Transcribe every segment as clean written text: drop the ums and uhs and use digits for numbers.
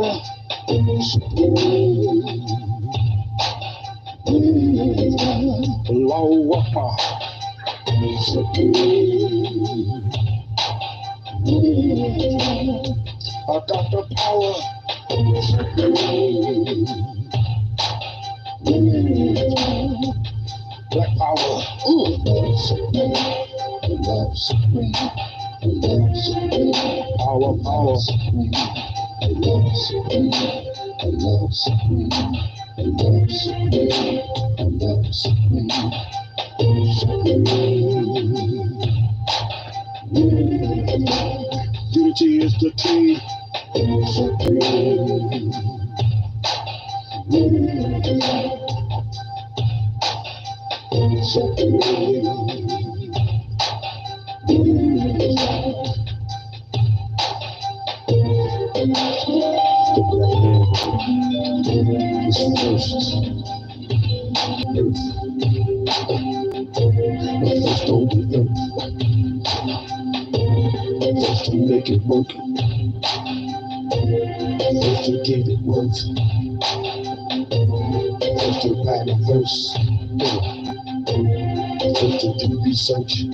power. Lower power. I got the power. Black power. Power, power. Unity is the key. The black man is first. First on the earth. First to make it work. First to give it worth. First to write a verse. First to do research.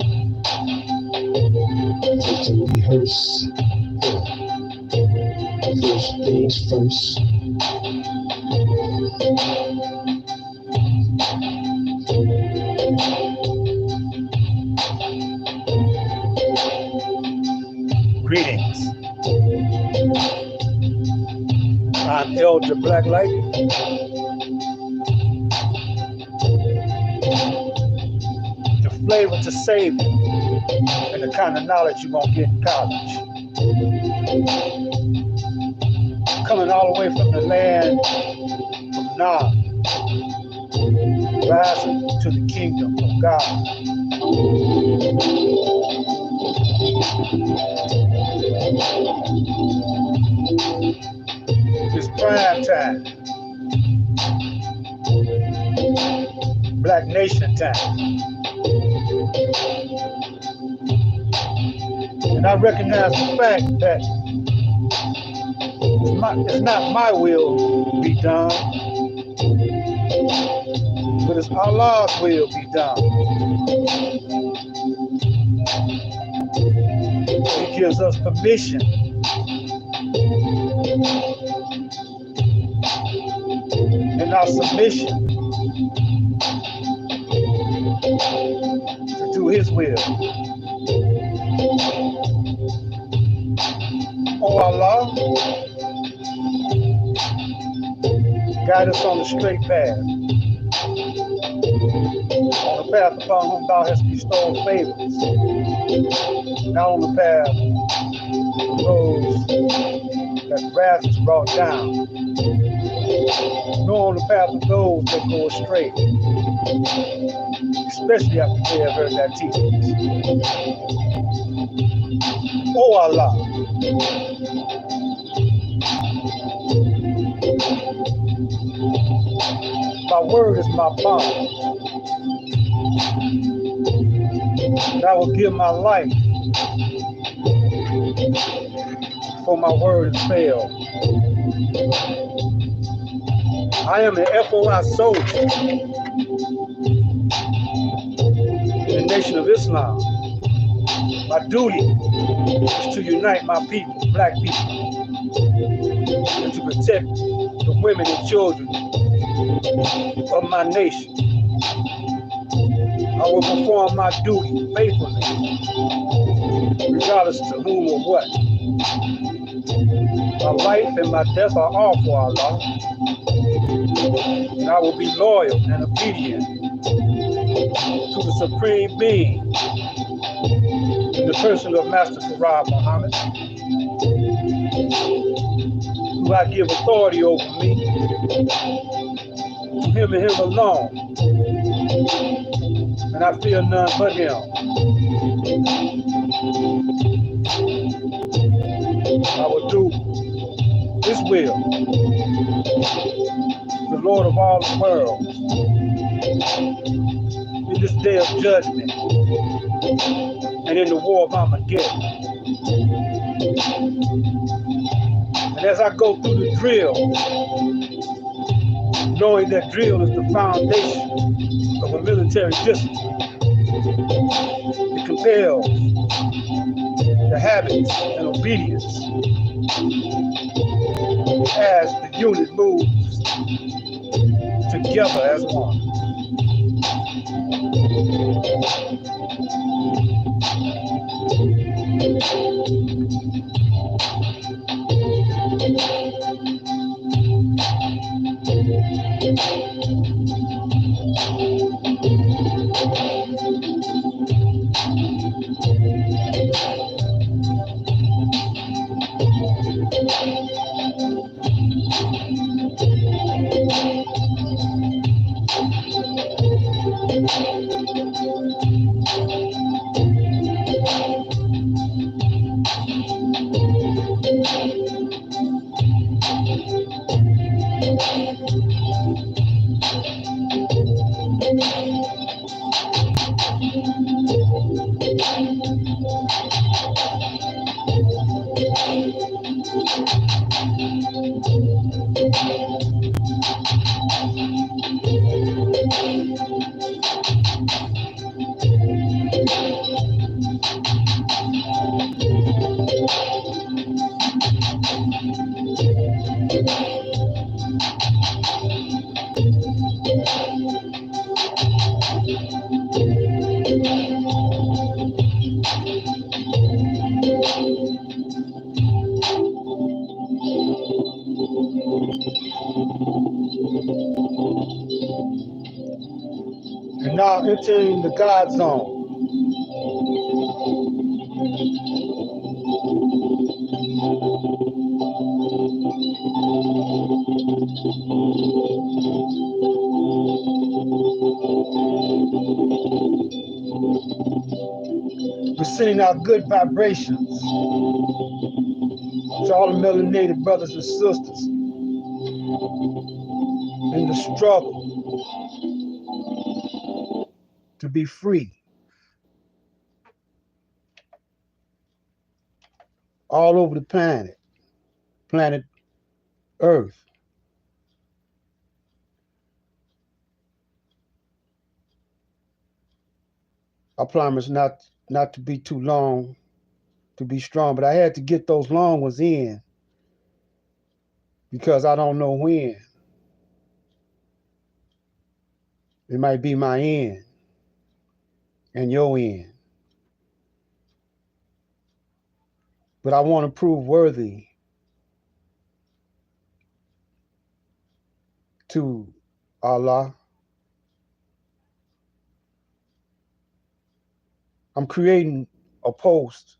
First to rehearse. First things first. Greetings. I'm Elder Blacklight. The flavor to savor and the kind of knowledge you won't get in college. Coming all the way from the land of Nod, rising to the kingdom of God. It's prime time. Black Nation time. And I recognize the fact that it's not my will be done, but it's Allah's will be done. He gives us permission in our submission to do His will. Oh Allah, guide us on the straight path, on the path upon whom Thou hast bestowed favors, not on the path of those that wrath is brought down, nor on the path of those that go astray, especially after they have heard that teaching. Oh Allah, my word is my bond, and I will give my life for my word has failed. I am an FOI soldier in the Nation of Islam. My duty is to unite my people, black people, and to protect the women and children of my nation. I will perform my duty faithfully, regardless to whom or what. My life and my death are all for Allah, and I will be loyal and obedient to the Supreme Being in the person of Master Farad Muhammad, who I give authority over me, to Him and Him alone, and I fear none but Him. I will do His will, the Lord of all the world, in this day of judgment and in the war of Armageddon. And as I go through the drill, knowing that drill is the foundation of a military discipline, it compels the habits and obedience as the unit moves together as one. And now entering the God zone. We're sending out good vibrations to all the melanated brothers and sisters in the struggle to be free all over the planet Earth. I promise not to be too long, to be strong, but I had to get those long ones in because I don't know when. It might be my end and your end. But I want to prove worthy to Allah. I'm creating a post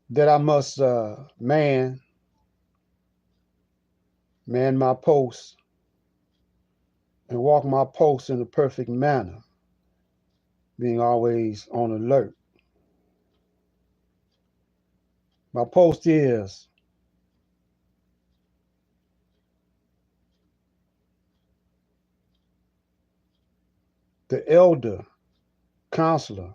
that I must man my post and walk my post in a perfect manner, being always on alert. My post is the elder counselor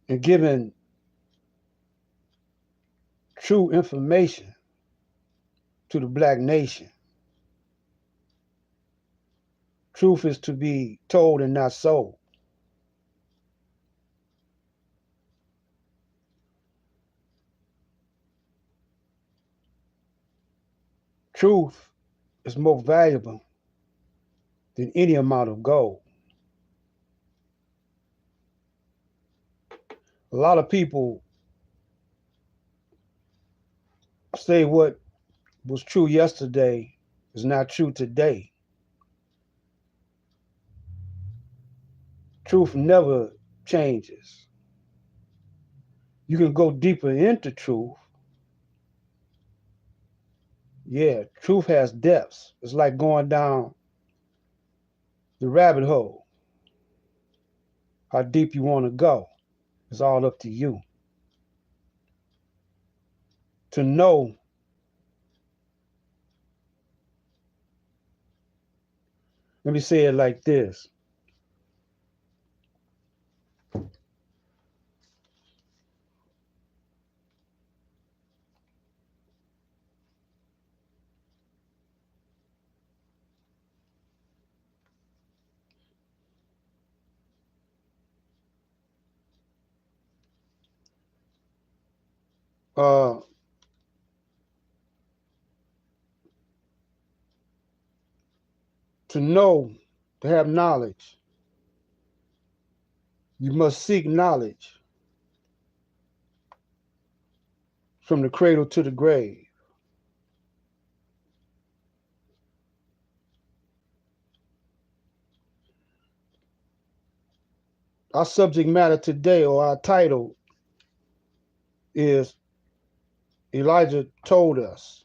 and giving true information to the black nation. Truth is to be told and not sold. Truth is more valuable than any amount of gold. A lot of people say what was true yesterday is not true today. Truth never changes. You can go deeper into truth. Yeah, truth has depths. It's like going down the rabbit hole. How deep you want to go is all up to you. To know Let me say it like this. Uh, to know, to have knowledge, you must seek knowledge from the cradle to the grave. Our subject matter today, or our title, is Elijah told us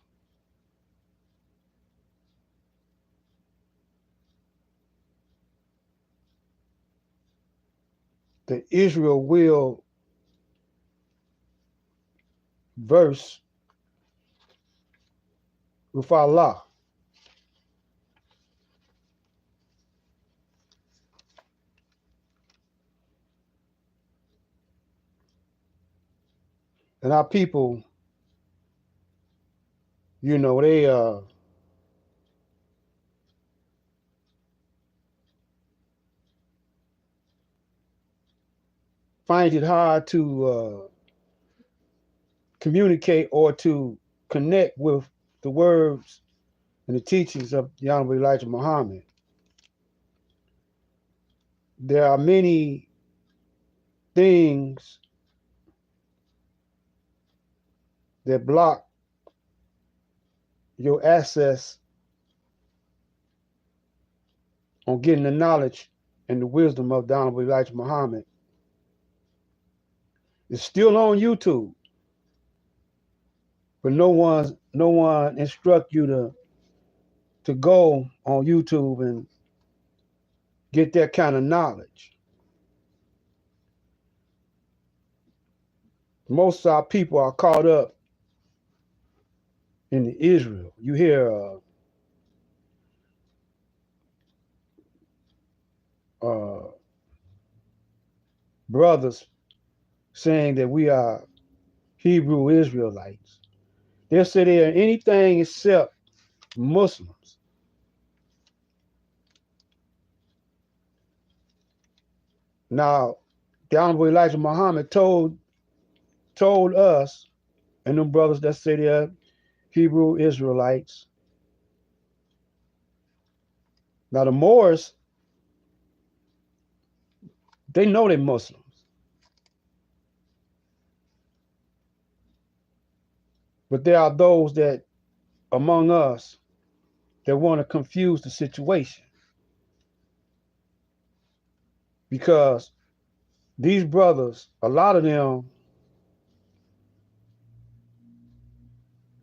that Israel will verse with Allah. And our people, they find it hard to communicate or to connect with the words and the teachings of the Honorable Elijah Muhammad. There are many things that block your access on getting the knowledge and the wisdom of the Honorable Elijah Muhammad. It's still on YouTube, but no one instruct you to go on YouTube and get that kind of knowledge. Most of our people are caught up in Israel. You hear brothers saying that we are Hebrew Israelites. They'll say they are anything except Muslims. Now, the Honorable Elijah Muhammad told us and them brothers that say they're Hebrew Israelites. Now the Moors, they know they're Muslims. But there are those that among us that want to confuse the situation. Because these brothers, a lot of them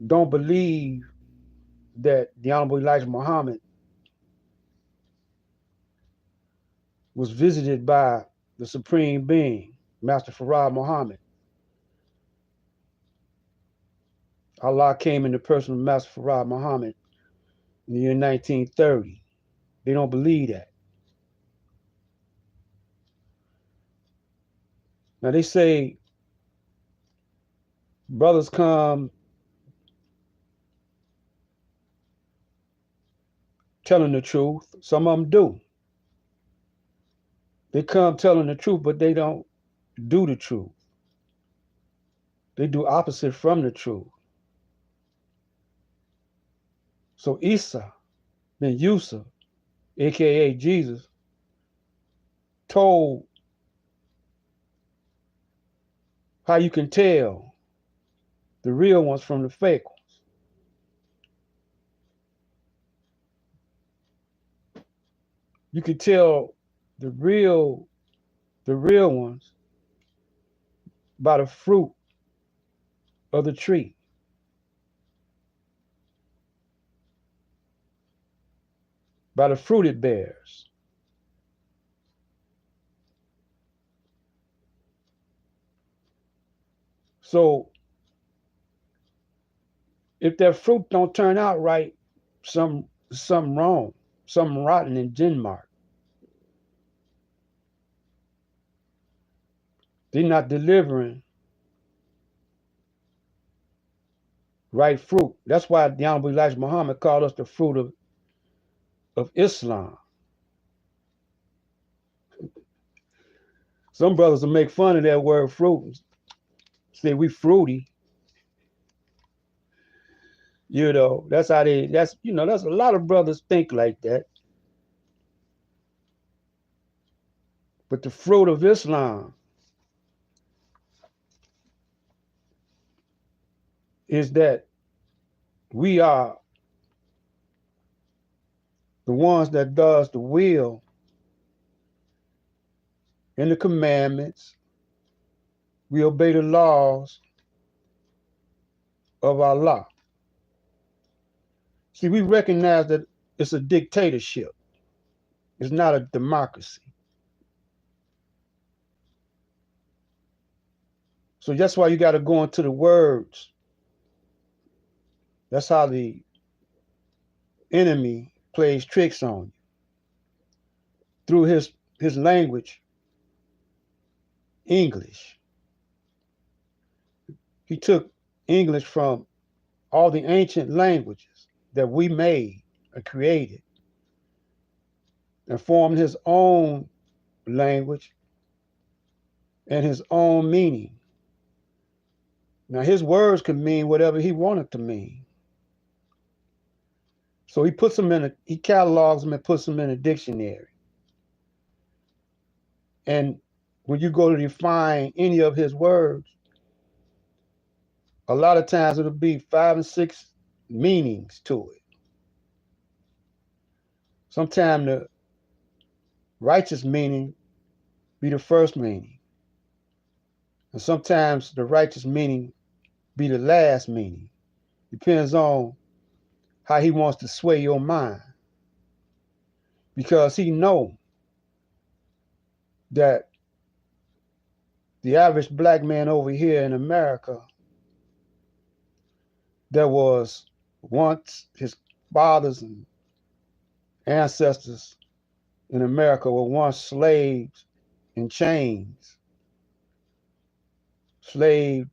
don't believe that the Honorable Elijah Muhammad was visited by the Supreme Being, Master Farad Muhammad. Allah came in the person of Master Farad Muhammad in the year 1930. They don't believe that. Now they say brothers come telling the truth. Some of them do. They come telling the truth, but they don't do the truth. They do opposite from the truth. So Isa bin Yusuf, aka Jesus, told how you can tell the real ones from the fake ones. You can tell the real ones by the fruit of the tree. By the fruit it bears. So if that fruit don't turn out right, something wrong. something rotten in Denmark. They're not delivering right fruit. That's why the Honorable Elijah Muhammad called us the fruit of Islam. Some brothers will make fun of that word fruit, say we fruity. That's how that's a lot of brothers think like that. But the fruit of Islam is that we are the ones that does the will and the commandments. We obey the laws of Allah. See, we recognize that it's a dictatorship. It's not a democracy. So that's why you got to go into the words. That's how the enemy plays tricks on you through his language, English. He took English from all the ancient languages that we made and created and formed his own language and his own meaning. Now, his words could mean whatever he wanted to mean. So he catalogs them and puts them in a dictionary. And when you go to define any of his words, a lot of times it'll be 5 and 6 meanings to it. Sometimes the righteous meaning be the first meaning. And sometimes the righteous meaning be the last meaning. Depends on how he wants to sway your mind. Because he know that the average black man over here in America that was once his fathers and ancestors in America were once slaves in chains, slave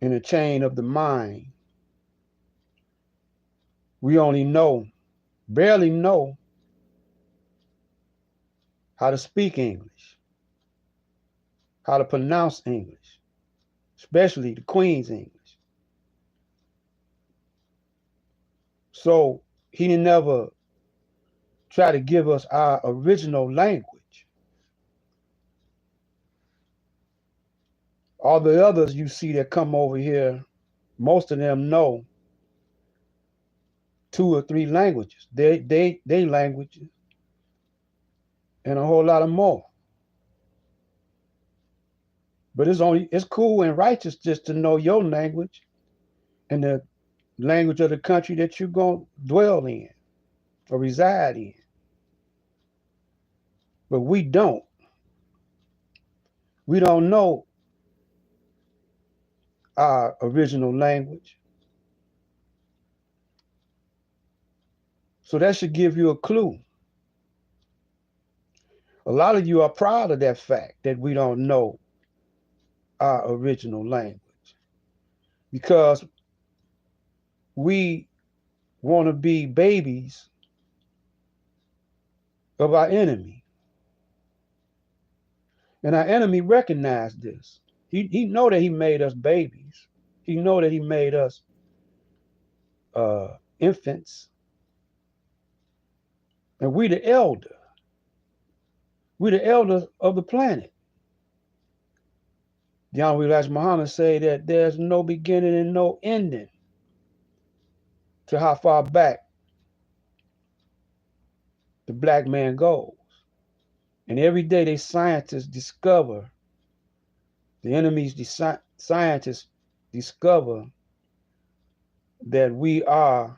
in a chain of the mind. We only barely know how to speak English, how to pronounce English, especially the Queen's English. So he never try to give us our original language. All the others you see that come over here, most of them know 2 or 3 languages. They languages and a whole lot of more. But it's cool and righteous just to know your language and the language of the country that you're going to dwell in or reside in. But we don't. We don't know our original language. So that should give you a clue. A lot of you are proud of that fact that we don't know our original language because we want to be babies of our enemy. And our enemy recognized this. He know that he made us babies. He know that he made us infants. And we the elder. We the elders of the planet. The Honorable Elijah Muhammad say that there's no beginning and no ending to how far back the black man goes. And every day they scientists discover, the enemy's scientists discover that we are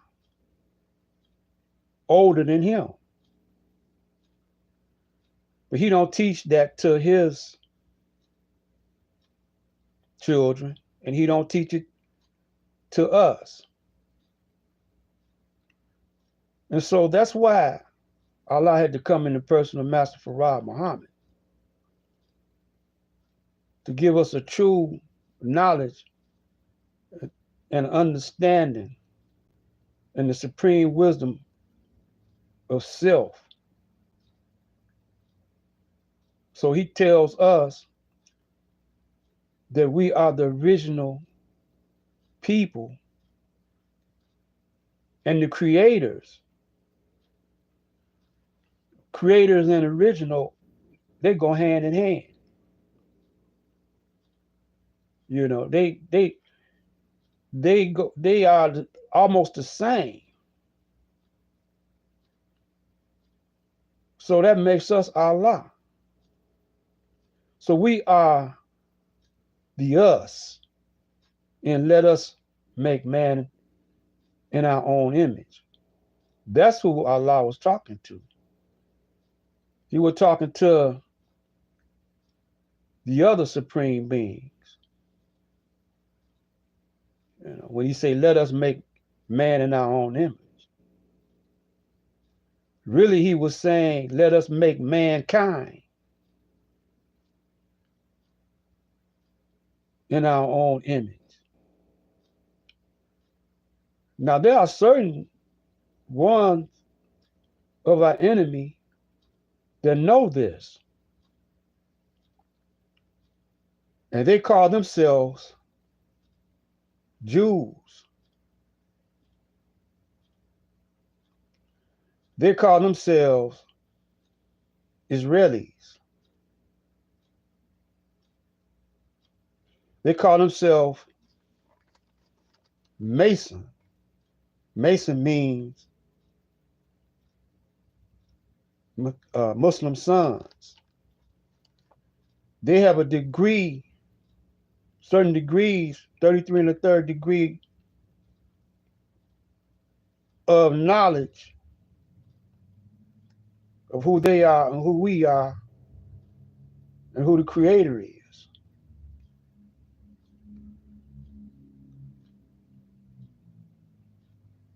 older than him. But he don't teach that to his children, and he don't teach it to us. And so that's why Allah had to come in the person of Master Farad Muhammad to give us a true knowledge and understanding and the supreme wisdom of self. So he tells us that we are the original people and the creators. Creators and original, they go hand in hand. You know, they are almost the same. So that makes us Allah. So we are the us, and let us make man in our own image. That's who Allah was talking to. He was talking to the other supreme beings. You know, when he say, "Let us make man in our own image," really he was saying, "Let us make mankind in our own image." Now there are certain ones of our enemy that know this, and they call themselves Jews. They call themselves Israelis. They call themselves Mason. Mason means Muslim sons. They have a degree, certain degrees, 33 and a third degree of knowledge of who they are and who we are and who the creator is.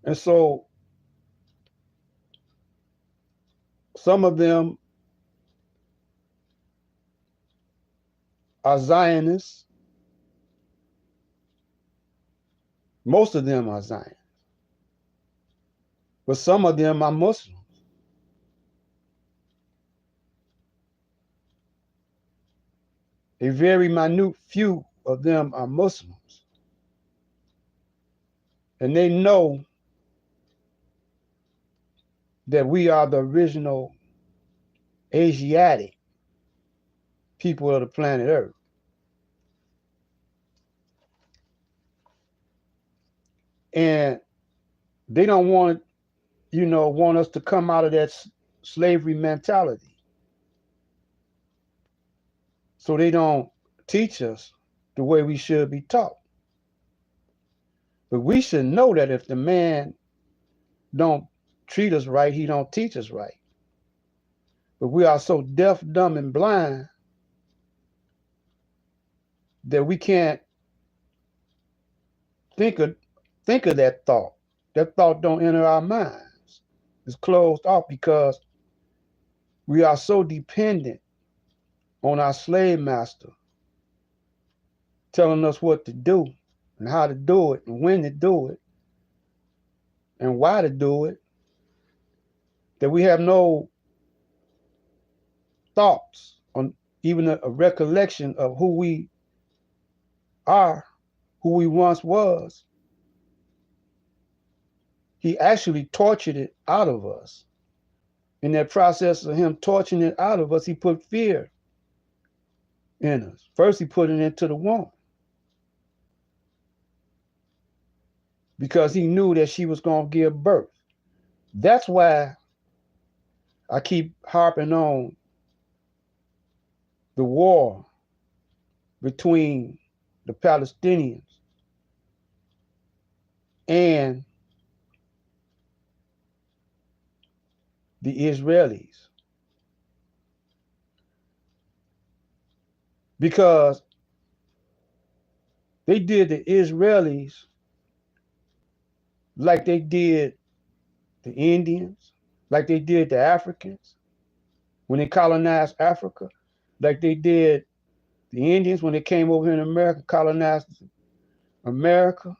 And so some of them are Zionists. Most of them are Zionists. But some of them are Muslims. A very minute few of them are Muslims. And they know that we are the original Asiatic people of the planet Earth. And they don't want, want us to come out of that slavery mentality. So they don't teach us the way we should be taught. But we should know that if the man don't treat us right, he don't teach us right. But we are so deaf, dumb, and blind that we can't think of that thought. That thought don't enter our minds. It's closed off because we are so dependent on our slave master telling us what to do and how to do it and when to do it and why to do it, that we have no thoughts on even a recollection of who we are, who we once was. He actually tortured it out of us. In that process of him torturing it out of us, he put fear in us. First, he put it into the woman because he knew that she was going to give birth. That's why I keep harping on the war between the Palestinians and the Israelis. Because they did the Israelis like they did the Indians, like they did the Africans when they colonized Africa, like they did the Indians when they came over here in America, colonized America,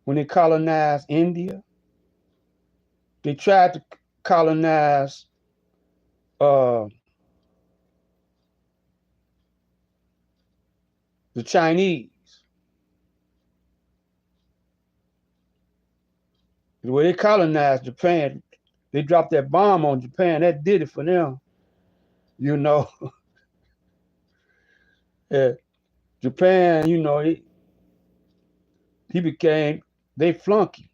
when they colonized India. They tried to colonize uh, the Chinese. The way they colonized Japan, they dropped that bomb on Japan. That did it for them. You know, yeah, Japan, he became, they flunky,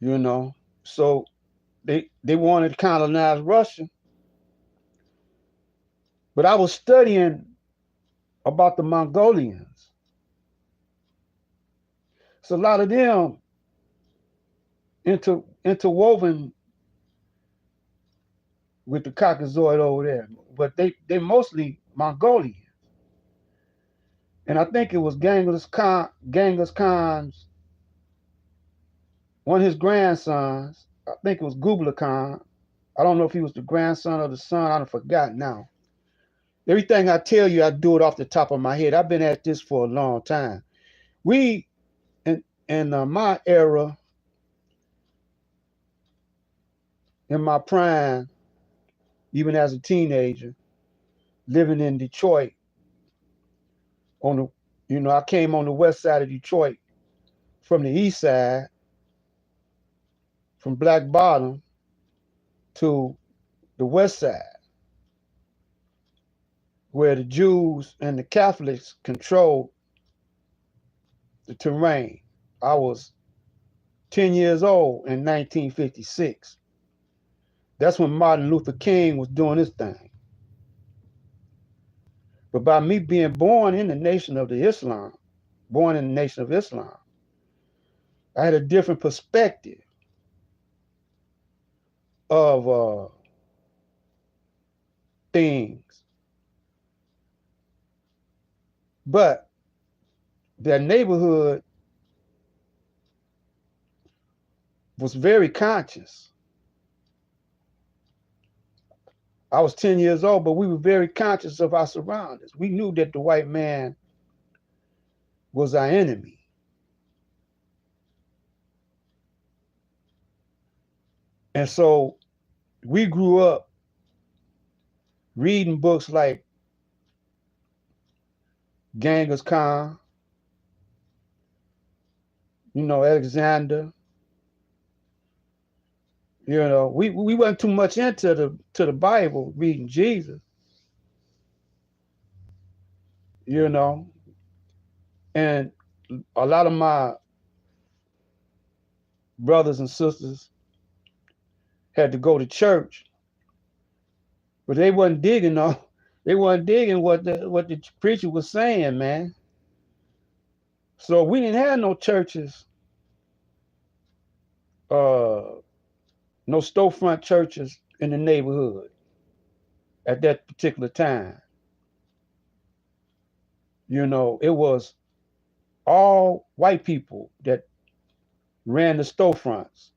you know. So they wanted to colonize Russia. But I was studying about the Mongolians. So a lot of them interwoven with the Caucasoid over there. But they mostly Mongolian. And I think it was Genghis Khan's, one of his grandsons, I think it was Kublai Khan. I don't know if he was the grandson or the son, I forgot now. Everything I tell you, I do it off the top of my head. I've been at this for a long time. We, in my era, in my prime, even as a teenager, living in Detroit, I came on the west side of Detroit from the east side, from Black Bottom to the west side, where the Jews and the Catholics controlled the terrain. I was 10 years old in 1956. That's when Martin Luther King was doing his thing. But by me being born in the nation of Islam, I had a different perspective of things. But that neighborhood was very conscious. I was 10 years old, but we were very conscious of our surroundings. We knew that the white man was our enemy. And so we grew up reading books like Genghis Khan, Alexander. We wasn't too much into the Bible, reading Jesus, and a lot of my brothers and sisters had to go to church, but they wasn't digging what the preacher was saying, man. So we didn't have no churches, no storefront churches in the neighborhood at that particular time. It was all white people that ran the storefronts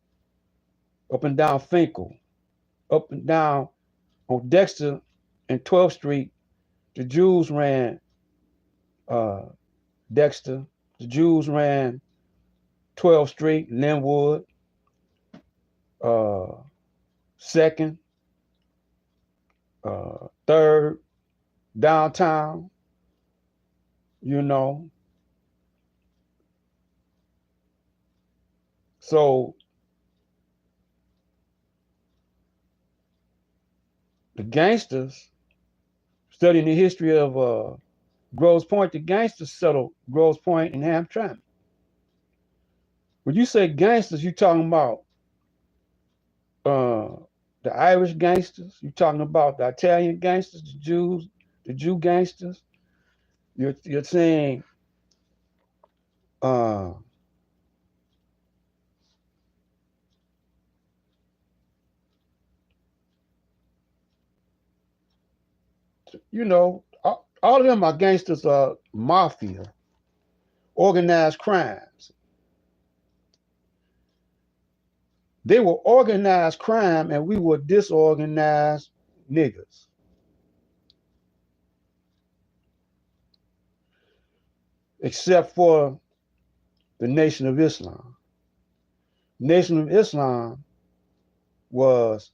up and down Finkel, up and down on Dexter and 12th Street. The Jews ran Dexter. The Jews ran 12th Street, Linwood, 2nd, 3rd, downtown, So the gangsters, studying the history of Grosse Pointe, the gangsters settled Grosse Pointe and Hamtramck. When you say gangsters, you're talking about the Irish gangsters, you're talking about the Italian gangsters, the Jew gangsters. You're saying all of them are gangsters, mafia, organized crimes. They were organized crime and we were disorganized niggas. Except for the Nation of Islam. Nation of Islam was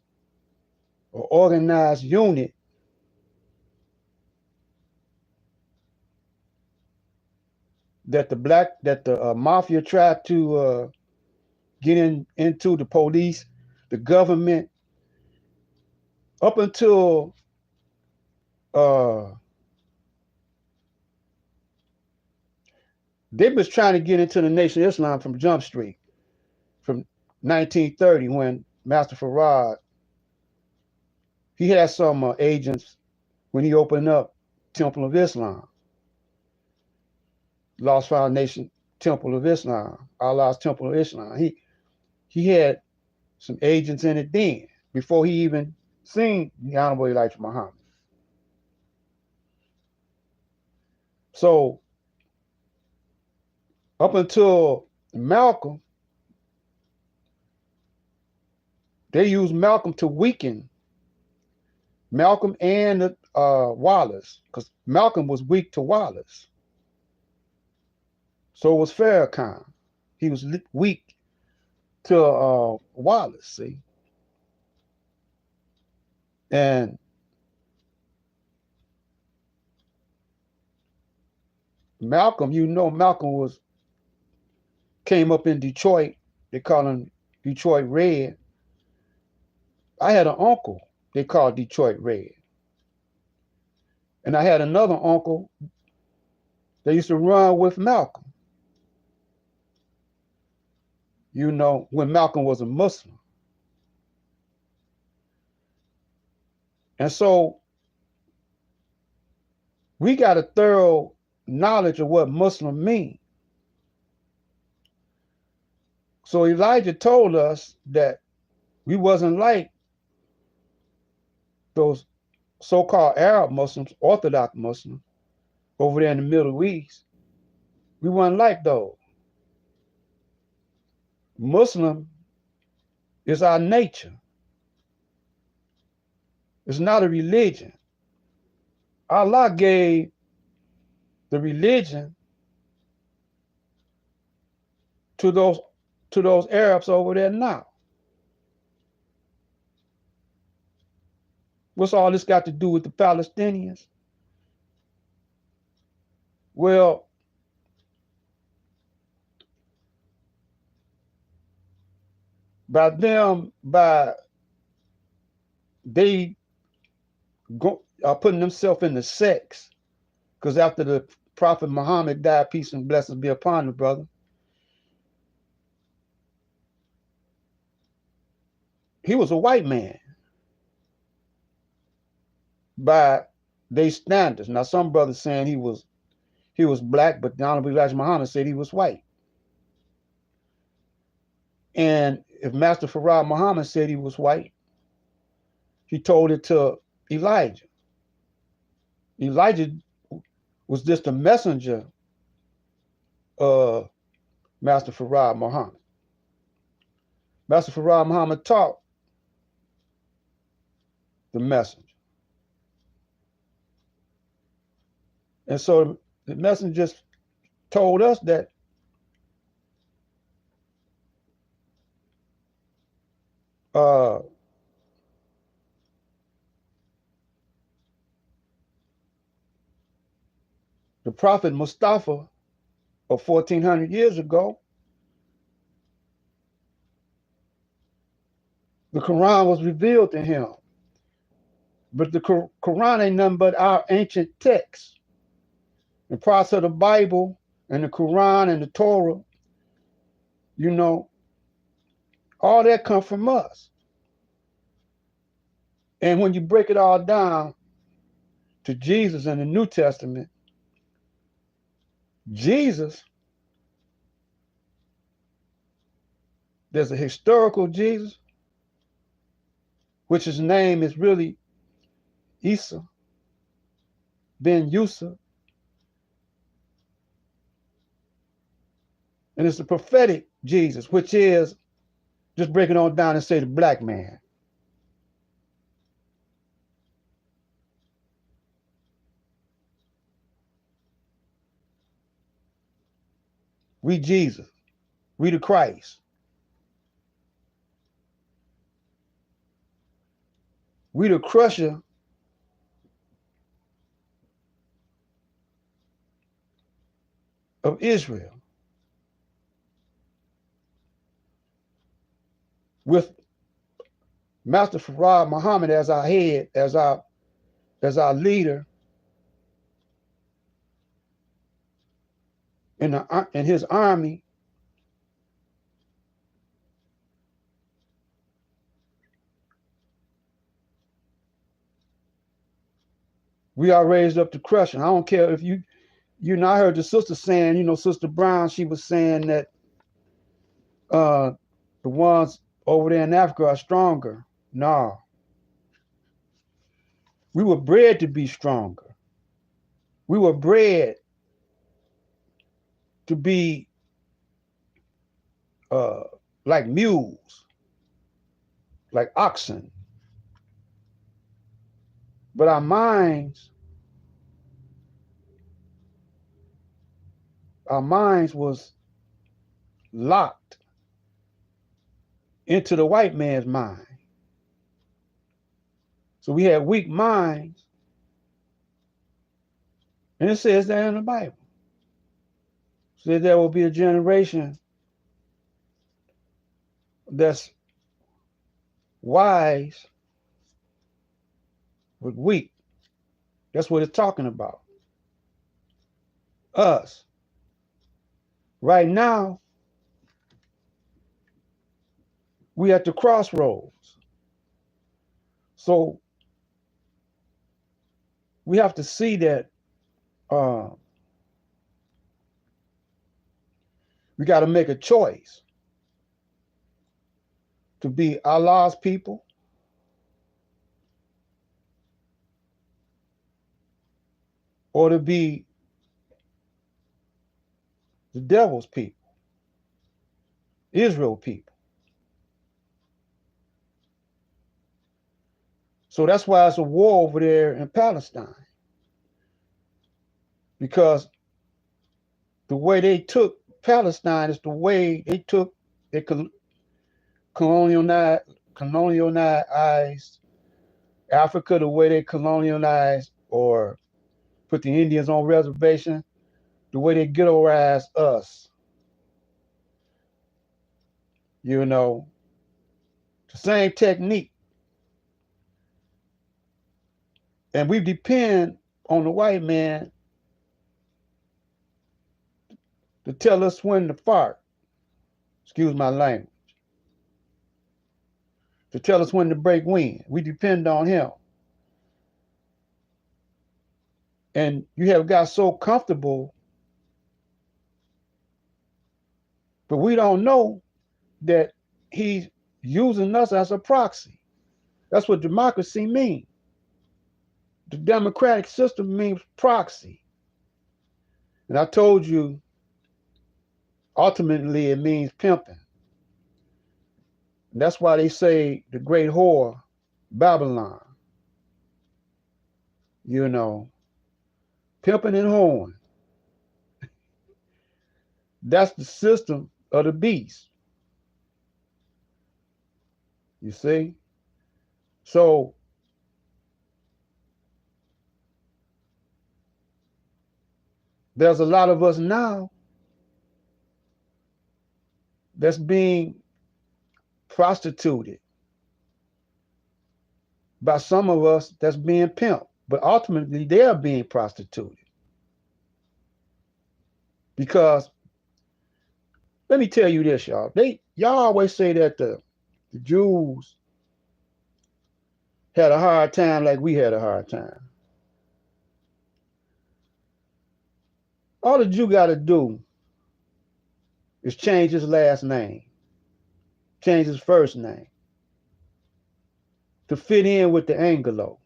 an organized unit that the mafia tried to get into the police, the government, up until they was trying to get into the Nation of Islam from Jump Street, from 1930 when Master Farad, he had some agents when he opened up Temple of Islam, Lost Foundation Temple of Islam, Allah's Temple of Islam. He had some agents in it then, before he even seen the Honorable Elijah Muhammad. So up until Malcolm, they used Malcolm to weaken Malcolm and Wallace, because Malcolm was weak to Wallace. So was Farrakhan. He was weak to Wallace, see? And Malcolm, Malcolm came up in Detroit. They call him Detroit Red. I had an uncle they called Detroit Red. And I had another uncle that used to run with Malcolm. When Malcolm was a Muslim. And so we got a thorough knowledge of what Muslim mean. So Elijah told us that we wasn't like those so-called Arab Muslims, Orthodox Muslims, over there in the Middle East. We weren't like those. Muslim is our nature. It's not a religion. Allah gave the religion to those Arabs over there now. What's all this got to do with the Palestinians? Well, they putting themselves into sex, because after the Prophet Muhammad died, peace and blessings be upon the brother, he was a white man by their standards. Now some brothers saying he was black, but the Honorable Elijah Muhammad said he was white. And if Master Farad Muhammad said he was white, he told it to Elijah. Elijah was just a messenger of Master Farad Muhammad. Master Farad Muhammad taught the messenger. And so the messenger just told us that the Prophet Mustafa of 1400 years ago, the Quran was revealed to him. But the Quran ain't nothing but our ancient texts. The parts of the Bible and the Quran and the Torah, all that come from us. And when you break it all down to Jesus in the New Testament, Jesus, there's a historical Jesus, which his name is really Isa ben Yusuf. And it's the prophetic Jesus, which is Just break it on down and say the black man. We Jesus. We the Christ. We the crusher of Israel. With Master Farad Muhammad as our head, as our leader in his army. We are raised up to crush. And I don't care if you know, I heard the sister saying, you know, Sister Brown, she was saying that the ones over there in Africa are stronger. No. We were bred to be stronger. We were bred to be like mules, like oxen. But our minds was locked into the white man's mind. So we had weak minds. And it says that in the Bible. It says there will be a generation that's wise but weak. That's what it's talking about. Us. Right now, we at the crossroads. So we have to see that we got to make a choice to be Allah's people or to be the devil's people, Israel people. So that's why it's a war over there in Palestine. Because the way they took Palestine is the way they took, they colonialized Africa, the way they colonialized or put the Indians on reservation, the way they ghettoized us. You know, the same technique. And we depend on the white man to tell us when to fart. Excuse my language. To tell us when to break wind. We depend on him. And you have got so comfortable, but we don't know that he's using us as a proxy. That's what democracy means. The democratic system means proxy. And I told you, ultimately it means pimping. And that's why they say the great whore, Babylon. You know, pimping and whoring. That's the system of the beast. You see? So there's a lot of us now that's being prostituted by some of us that's being pimped, but ultimately they are being prostituted. Because let me tell you this, y'all. Y'all always say that the Jews had a hard time like we had a hard time. All the Jew got to do is change his last name, change his first name to fit in with the Anglo.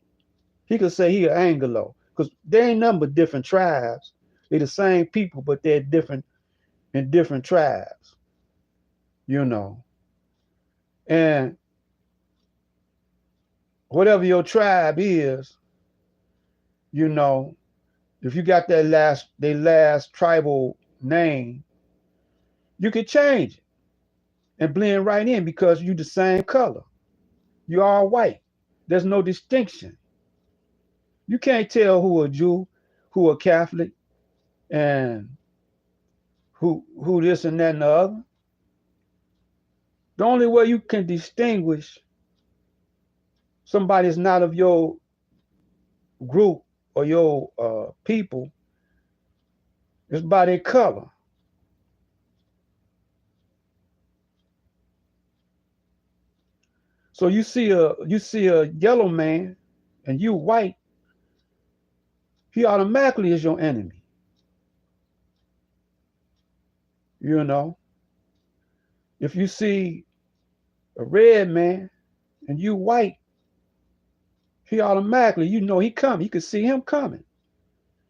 He could say he an Anglo because there ain't nothing but different tribes. They're the same people, but they're different in different tribes, you know. And whatever your tribe is, you know, if you got their last tribal name, you could change it and blend right in because you the same color. You all white. There's no distinction. You can't tell who a Jew, who a Catholic, and who this and that and the other. The only way you can distinguish somebody that's not of your group or your people is by their color. So you see a yellow man and you white, he automatically is your enemy. You know, if you see a red man and you white, he automatically, you know, he coming. You can see him coming.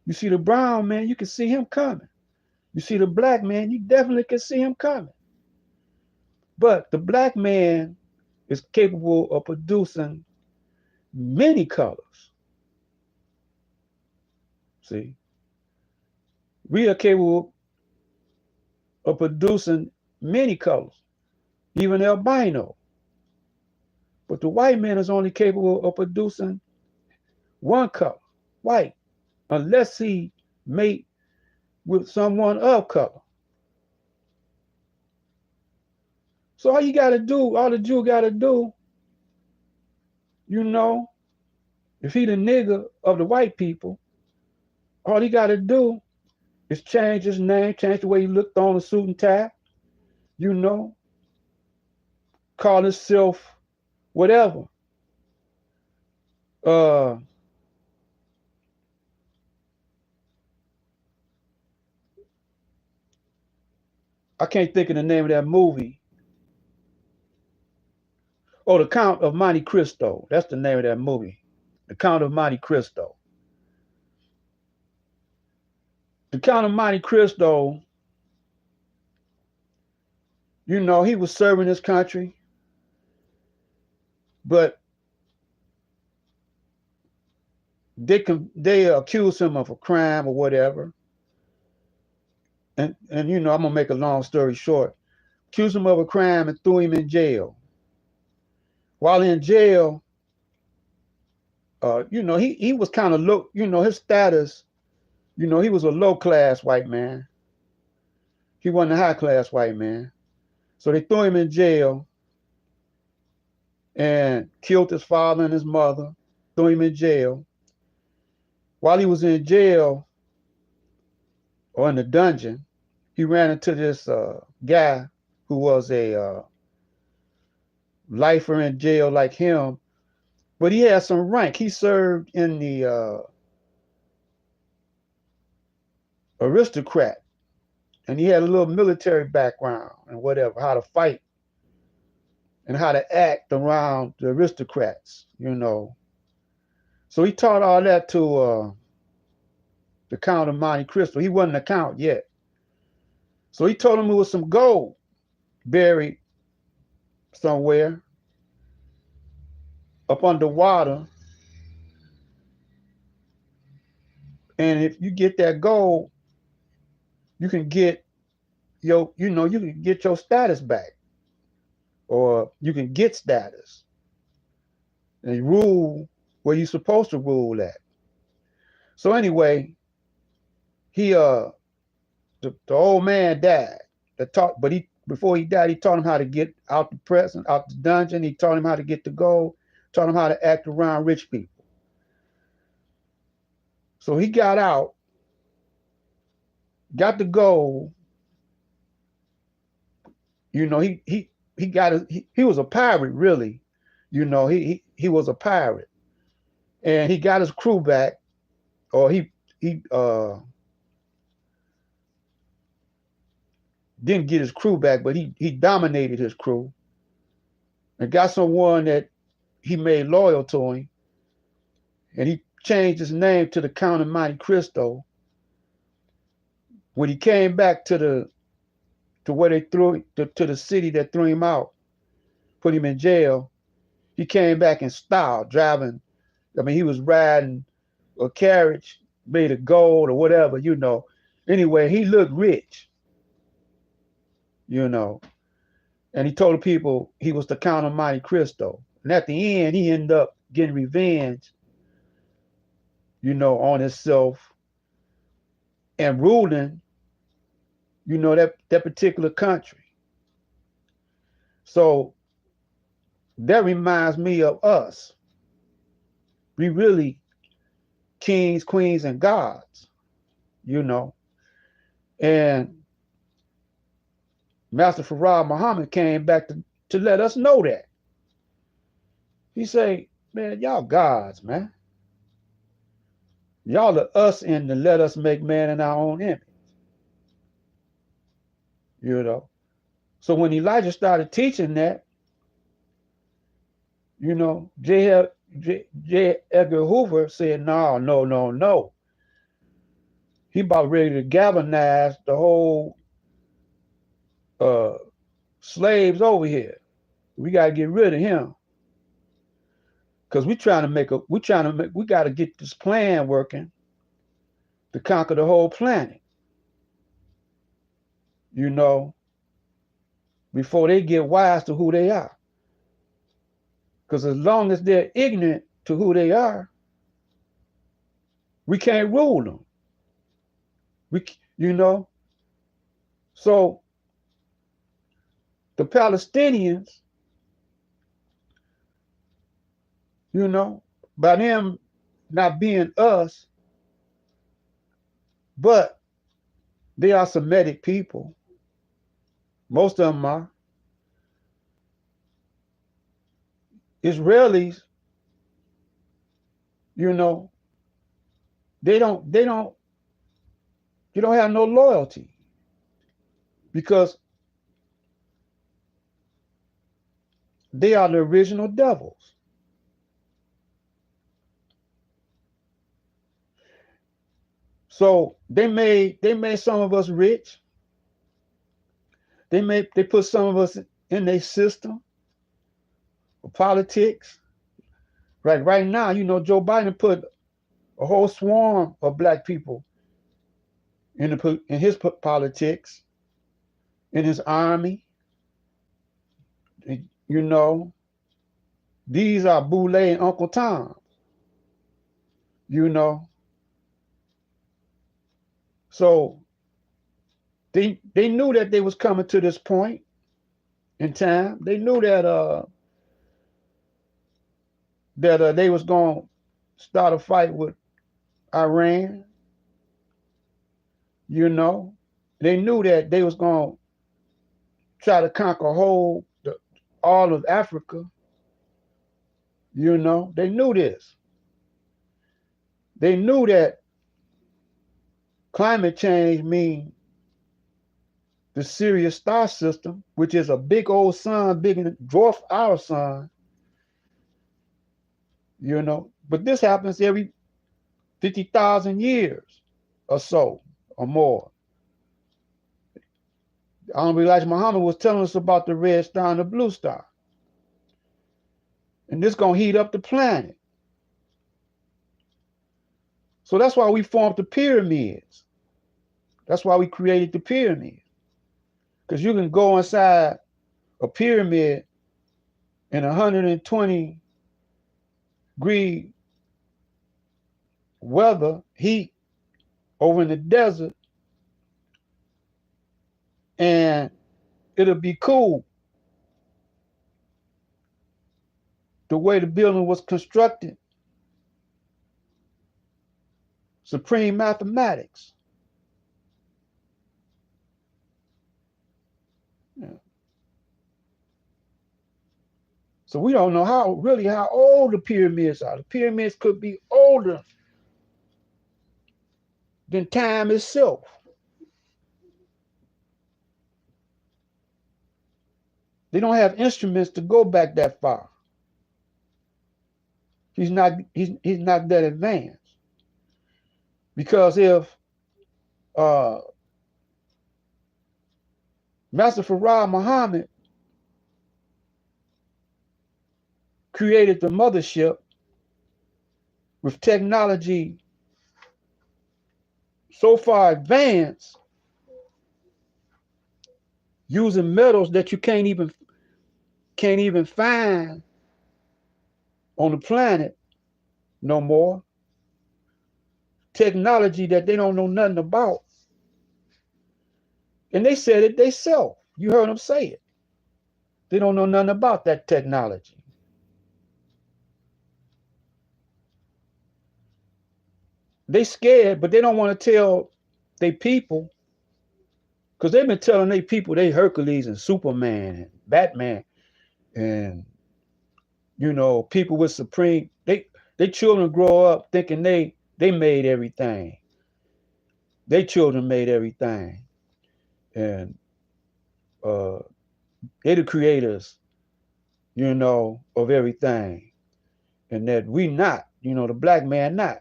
You see the brown man, you can see him coming. You see the black man, you definitely can see him coming. But the black man is capable of producing many colors. See, we are capable of producing many colors, even albino. But the white man is only capable of producing one color, white, unless he mate with someone of color. So all you gotta do, all the Jew gotta do, you know, if he the nigger of the white people, all he gotta do is change his name, change the way he looked on a suit and tie, you know, call himself whatever. Uh I can't think of the name of that movie. Oh, The Count of Monte Cristo. That's the name of that movie. The Count of Monte Cristo. The Count of Monte Cristo, you know, he was serving his country, but they accused him of a crime or whatever. And you know, I'm gonna make a long story short. Accused him of a crime and threw him in jail. While in jail, you know, he was kind of low, you know, his status, you know, he was a low class white man. He wasn't a high class white man. So they threw him in jail and killed his father and his mother, threw him in jail. While he was in jail or in the dungeon, he ran into this guy who was a lifer in jail like him, but he had some rank. He served in the aristocrat, and he had a little military background and whatever, how to fight and how to act around the aristocrats, you know. So he taught all that to the Count of Monte Cristo. He wasn't a count yet. So he told him there was some gold buried somewhere up underwater. And if you get that gold, you can get your, you know, you can get your status back. Or you can get status and rule where you're supposed to rule at. So anyway, he the old man died. But he before he died, he taught him how to get out the prison, out the dungeon. He taught him how to get the gold, taught him how to act around rich people. So he got out, got the gold. You know, he got he was a pirate, really. You know, he was a pirate. And he got his crew back, or he didn't get his crew back, but he dominated his crew and got someone that he made loyal to him, and he changed his name to the Count of Monte Cristo. When he came back to where they threw to the city that threw him out, put him in jail. He came back in style, driving. I mean, he was riding a carriage made of gold or whatever, you know. Anyway, he looked rich, you know. And he told the people he was the Count of Monte Cristo. And at the end, he ended up getting revenge, you know, on himself and ruling, you know, that particular country. So that reminds me of us. We really kings, queens, and gods, you know. And Master Farad Muhammad came back to let us know that. He say, man, y'all gods, man. Y'all are us in the let us make man in our own image, you know. So when Elijah started teaching that, you know, J. Edgar Hoover said, no, no, no, no. He about ready to galvanize the whole slaves over here. We got to get rid of him. Because we got to get this plan working to conquer the whole planet, you know, before they get wise to who they are. Because as long as they're ignorant to who they are, we can't rule them. You know, so the Palestinians, you know, by them not being us, but they are Semitic people. Most of them are. Israelis, you know, you don't have no loyalty because they are the original devils. So they made some of us rich. They put some of us in their system of politics. Right now, you know, Joe Biden put a whole swarm of black people in his politics, in his army. You know, these are Boule and Uncle Tom. You know, so they knew that they was coming to this point in time. They knew that they was going to start a fight with Iran. You know, they knew that they was going to try to conquer all of Africa. You know, they knew this. They knew that climate change means the Sirius star system, which is a big old sun, big and dwarf our sun. You know, but this happens every 50,000 years or so or more. Honorable Elijah Muhammad was telling us about the red star and the blue star. And this gonna heat up the planet. So that's why we formed the pyramids. That's why we created the pyramid. Because you can go inside a pyramid in 120-degree weather, heat over in the desert, and it'll be cool. The way the building was constructed, supreme mathematics. Yeah. So we don't know how old the pyramids are. The pyramids could be older than time itself. They don't have instruments to go back that far. He's not that advanced. Because if Master Farad Muhammad created the mothership with technology so far advanced, using metals that you can't even find on the planet no more. Technology that they don't know nothing about. And they said it themselves. You heard them say it. They don't know nothing about that technology. They scared, but they don't want to tell their people, because they've been telling their people they Hercules and Superman and Batman and people with supreme. They children grow up thinking they made everything. They children made everything, and they the creators, of everything, and that we not, the black man not,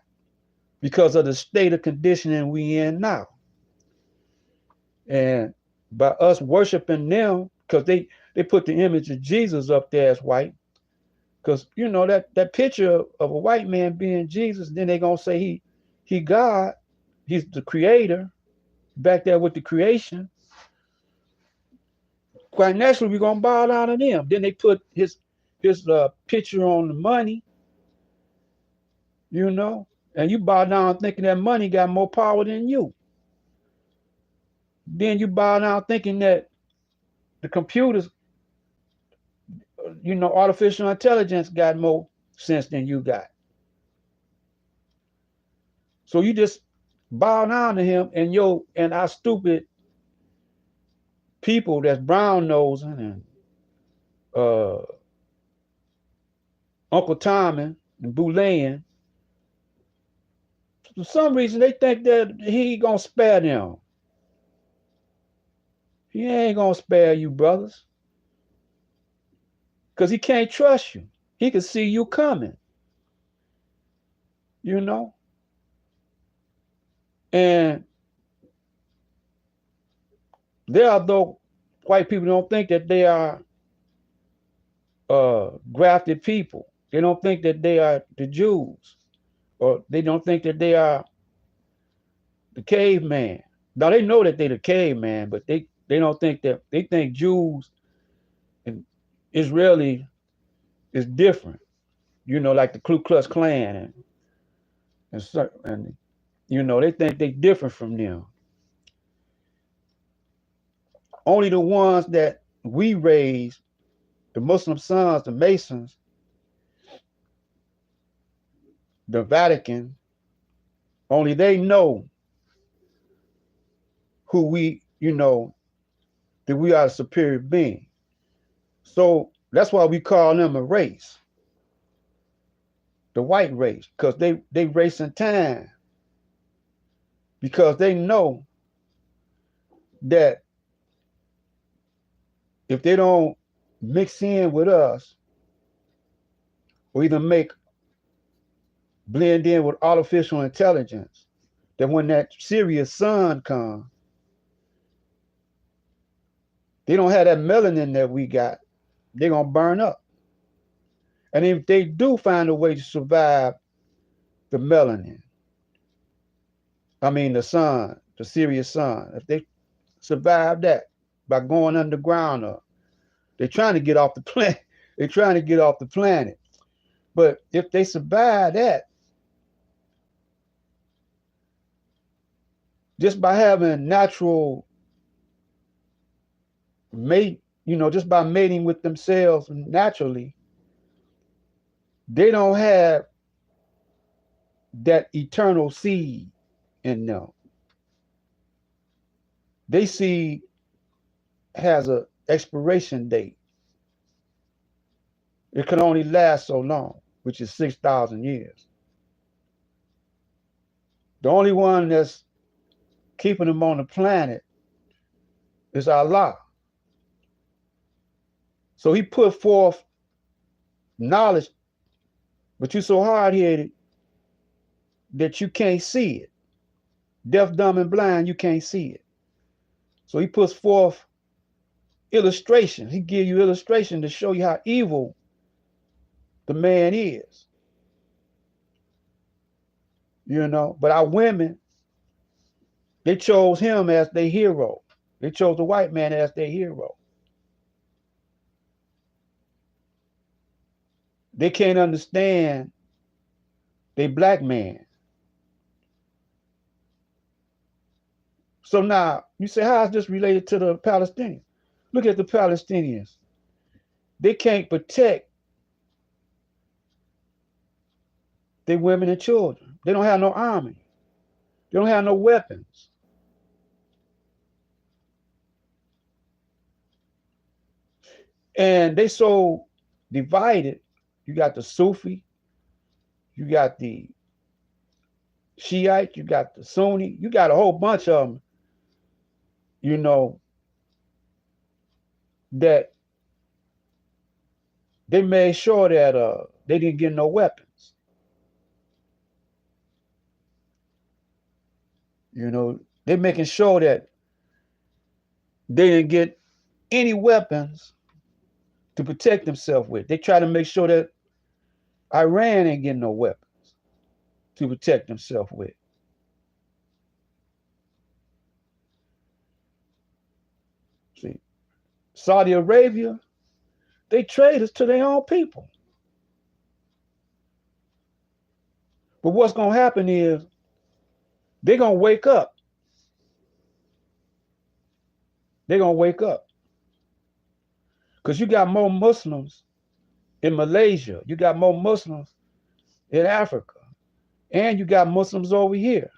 because of the state of conditioning we in now. And by us worshiping them, because they put the image of Jesus up there as white, because that picture of a white man being Jesus, then they gonna say he God, he's the creator, back there with the creation. Quite naturally, we're gonna bow down to them. Then they put his picture on the money, and you bow down thinking that money got more power than you. Then you bow down thinking that the computers, artificial intelligence got more sense than you got. So you just bow down to him, and our stupid people that's brown nosing and Uncle Tommy and Boulain, for some reason they think that he gonna spare them. He ain't gonna spare you, brothers, because he can't trust you. He can see you coming, and there are those white people don't think that they are grafted people. They don't think that they are the Jews, or they don't think that they are the caveman. Now they know that they're the caveman, but they don't think that. They think Jews and Israeli is different. Like the Ku Klux Klan and they think they're different from them. Only the ones that we raised, the Muslim sons, the Masons, the Vatican, only they know who that we are a superior being. So that's why we call them a race, the white race, because they race in time, because they know that if they don't mix in with us, or either blend in with artificial intelligence, that when that serious sun comes, they don't have that melanin that we got, they're gonna burn up. And if they do find a way to survive the melanin, the sun, the serious sun, if they survive that by going underground, or they're trying to get off the planet, But if they survive that, just by having natural mate, just by mating with themselves naturally, they don't have that eternal seed in them. They seed has an expiration date. It can only last so long, which is 6,000 years. The only one that's keeping them on the planet is Allah. So he put forth knowledge, but you're so hard-headed that you can't see it. Deaf, dumb, and blind, you can't see it. So he puts forth illustration. He gives you illustration to show you how evil the man is. But our women, they chose him as their hero. They chose the white man as their hero. They can't understand they black man. So now you say, how is this related to the Palestinians? Look at the Palestinians. They can't protect their women and children. They don't have no army. They don't have no weapons. And they so divided. You got the Sufi, you got the Shiite, you got the Sunni, you got a whole bunch of them, that they made sure that they didn't get no weapons. They're making sure that they didn't get any weapons to protect themselves with. They try to make sure that Iran ain't getting no weapons to protect themselves with. See, Saudi Arabia, they traitors to their own people. But what's going to happen is they're going to wake up. They're going to wake up. Because you got more Muslims in Malaysia. You got more Muslims in Africa. And you got Muslims over here.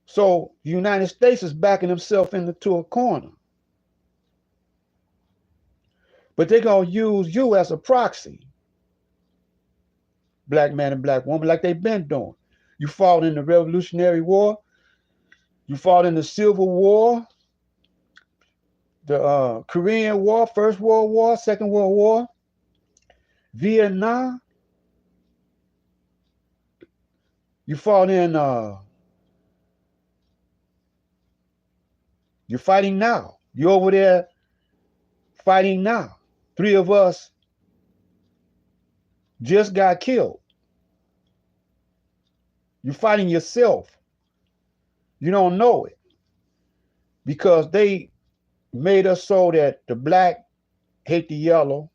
So the United States is backing themselves into a corner. But they're going to use you as a proxy, black man and black woman, like they've been doing. You fought in the Revolutionary War. You fought in the Civil War, the Korean War, First World War, Second World War, Vietnam. You fought in, you're fighting now. You're over there fighting now. 3 of us just got killed. You're fighting yourself. You don't know it. Because they made us so that the black hate the yellow.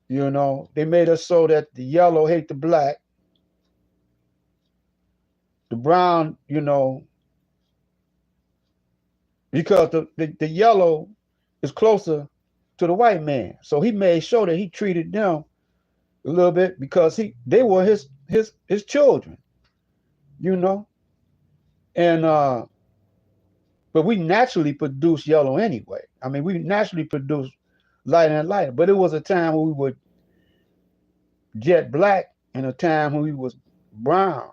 They made us so that the yellow hate the black. The brown, because the yellow is closer to the white man. So he made sure that he treated them a little bit because they were his children, And but we naturally produce yellow anyway. I mean, we naturally produce lighter and lighter. But it was a time when we were jet black and a time when we was brown,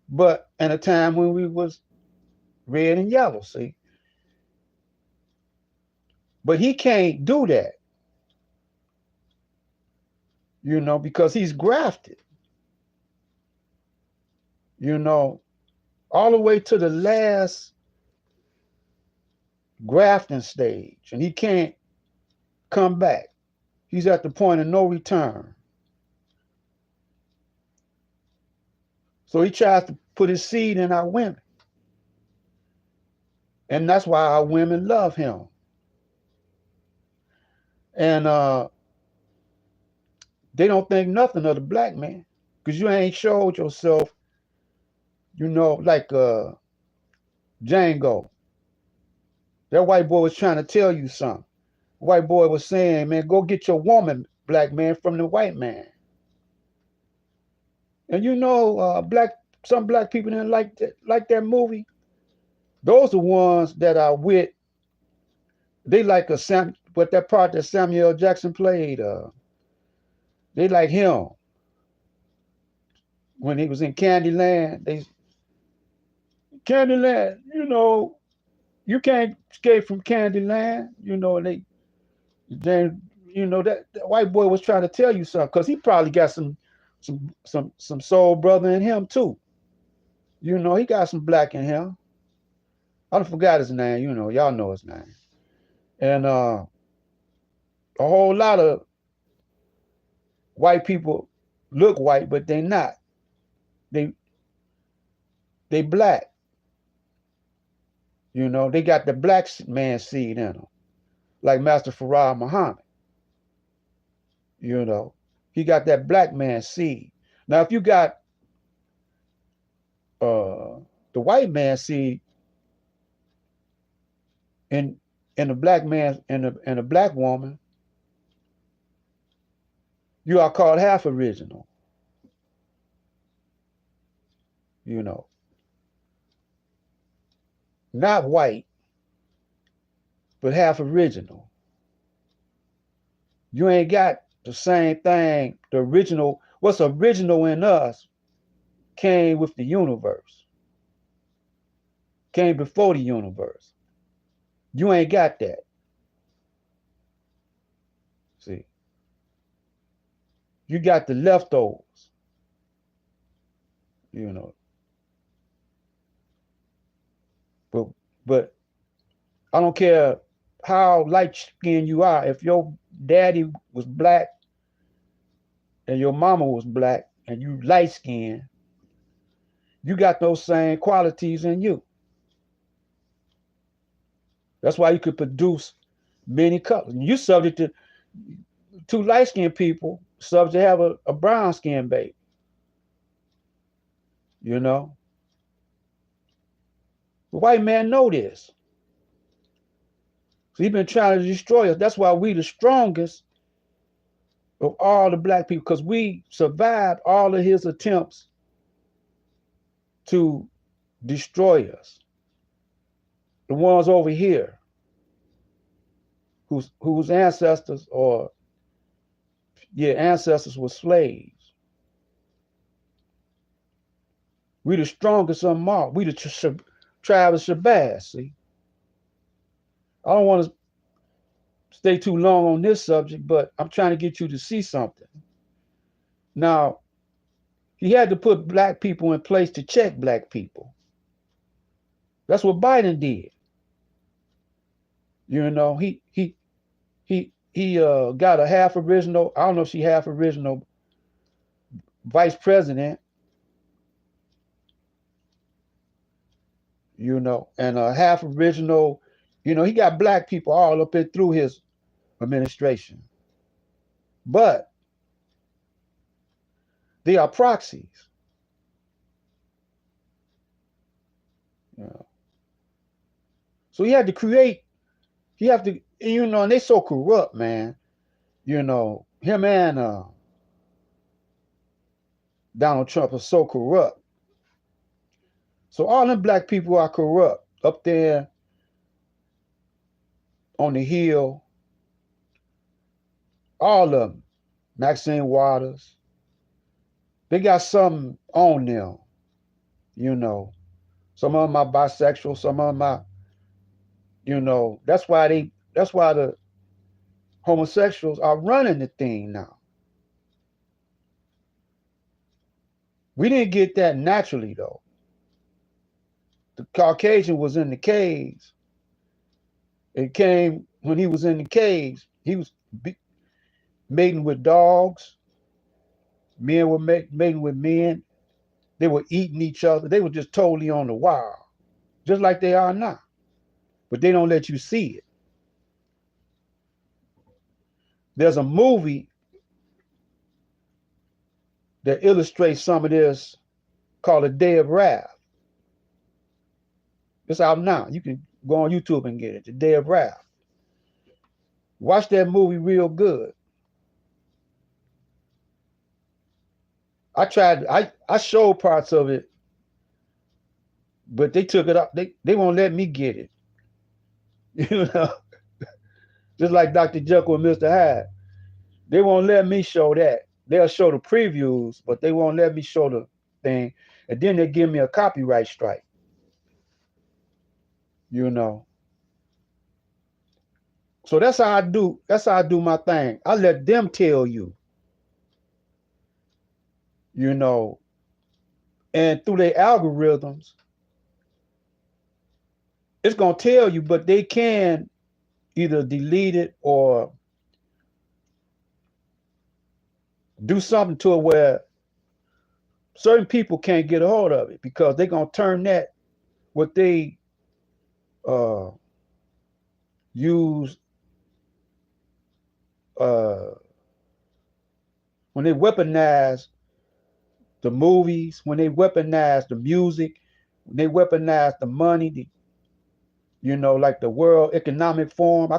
But and a time when we was red and yellow, see. But he can't do that, because he's grafted, all the way to the last grafting stage, and he can't come back. He's at the point of no return. So he tries to put his seed in our women. And that's why our women love him. And they don't think nothing of the black man because you ain't showed yourself, like Django. That white boy was trying to tell you something. White boy was saying, man, go get your woman, black man, from the white man. And some black people didn't like that movie. Those are ones that are with, they like but that part that Samuel Jackson played, they like him. When he was in Candyland, Candyland, you can't escape from Candyland, that white boy was trying to tell you something because he probably got some soul brother in him too. You know, he got some black in him. I don't forgot his name. You know, y'all know his name. And a whole lot of white people look white, but they not. They they black. You know, they got the black man seed in them, like Master Farah Muhammad. You know, he got that black man seed. Now, if you got the white man seed in a black man in a black woman, you are called half original. You know, not white, but half original. You ain't got the same thing. The original, what's original in us came with the universe, came before the universe. You ain't got that. See, you got the leftovers, you know. But but I don't care how light skinned you are. If your daddy was black and your mama was black and you light skinned, you got those same qualities in you. That's why you could produce many colors. You subject to two light skinned people, subject to have a brown skinned baby. You know? The white man know this. So he's been trying to destroy us. That's why we the strongest of all the black people, because we survived all of his attempts to destroy us. The ones over here, whose ancestors ancestors were slaves. We the strongest of them all. We the tribe of Shabazz, see? I don't want to stay too long on this subject, but I'm trying to get you to see something. Now, he had to put black people in place to check black people. That's what Biden did. You know, he got a half original, I don't know if she half original vice president, you know, and a half original, you know, he got black people all up in through his administration. But they are proxies. You know. So he had to create, he have to, you know, and they so corrupt, man. You know, him and Donald Trump are so corrupt. So all them black people are corrupt up there on the Hill. All of them. Maxine Waters. They got something on them. You know. Some of them are bisexual. Some of them are, you know, that's why the homosexuals are running the thing now. We didn't get that naturally, though. The Caucasian was in the caves. It came when he was in the caves. He was mating with dogs. Men were mating with men. They were eating each other. They were just totally on the wild, just like they are now. But they don't let you see it. There's a movie that illustrates some of this called A Day of Wrath. It's out now. You can go on YouTube and get it. The Day of Wrath. Watch that movie real good. I showed parts of it, but they took it up. They won't let me get it. You know, just like Dr. Jekyll and Mr. Hyde. They won't let me show that. They'll show the previews, but they won't let me show the thing. And then they give me a copyright strike. You know. So that's how I do. That's how I do my thing. I let them tell you. You know, And through their algorithms, it's going to tell you, but they can either delete it or do something to it where certain people can't get a hold of it because they're going to turn that, what they uh, use, uh, when they weaponize the movies, when they weaponize the music, when they weaponize the money, like the World Economic Forum.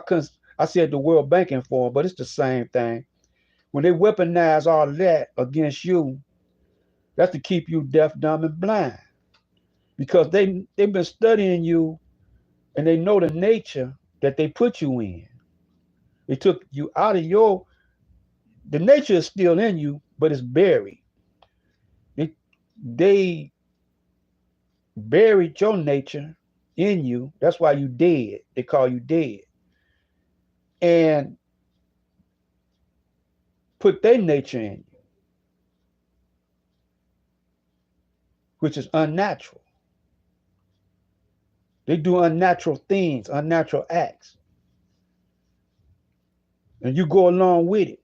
I said the World Banking Forum, but it's the same thing. When they weaponize all that against you, that's to keep you deaf, dumb, and blind. Because they've been studying you and they know the nature that they put you in. They took you out of the nature is still in you, but it's buried. They buried your nature in you. That's why you dead. They call you dead. And put their nature in you, which is unnatural. They do unnatural things, unnatural acts. And you go along with it.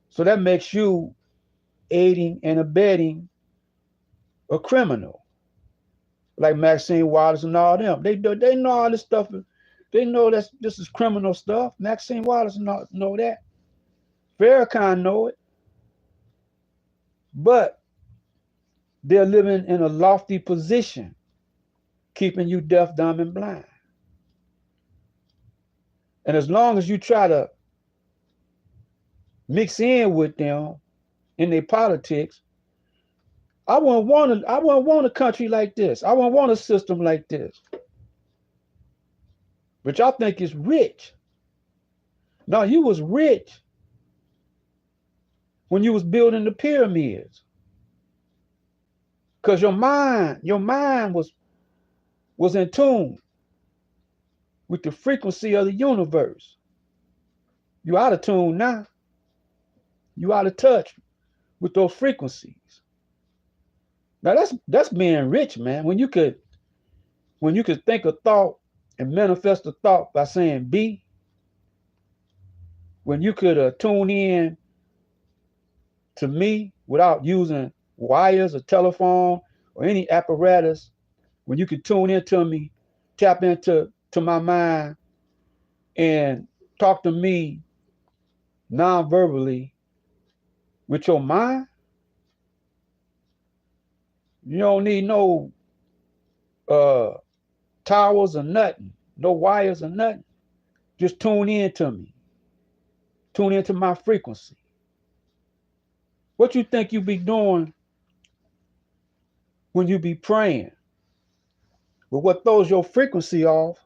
So that makes you aiding and abetting a criminal. Like Maxine Waters and all them. They know all this stuff. They know that this is criminal stuff. Maxine Waters know that. Farrakhan know it. But they're living in a lofty position, keeping you deaf, dumb, and blind. And as long as you try to mix in with them in their politics, I wouldn't want a country like this. I wouldn't want a system like this. But y'all think it's rich. No, you was rich when you was building the pyramids. Because your mind was in tune with the frequency of the universe. You out of tune now. You out of touch with those frequencies. Now that's being rich, man. When you could think a thought and manifest a thought by saying be. When you could tune in to me without using wires or telephone or any apparatus, when you could tune into me, tap into my mind and talk to me non-verbally with your mind, you don't need no towers or nothing, no wires or nothing. Just tune in to me. Tune into my frequency. What you think you be doing when you be praying? But what throws your frequency off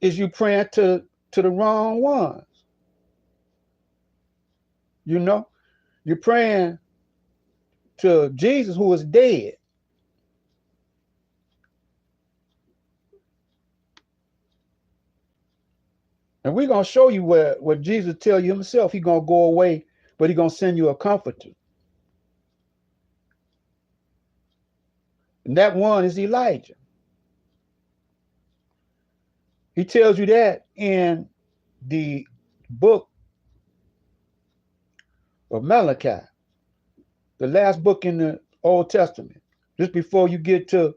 is you praying to the wrong ones. You're praying to Jesus who is dead. And we're going to show you where Jesus tell you himself, he's going to go away, but he's going to send you a comforter. And that one is Elijah. He tells you that in the book of Malachi, the last book in the Old Testament, just before you get to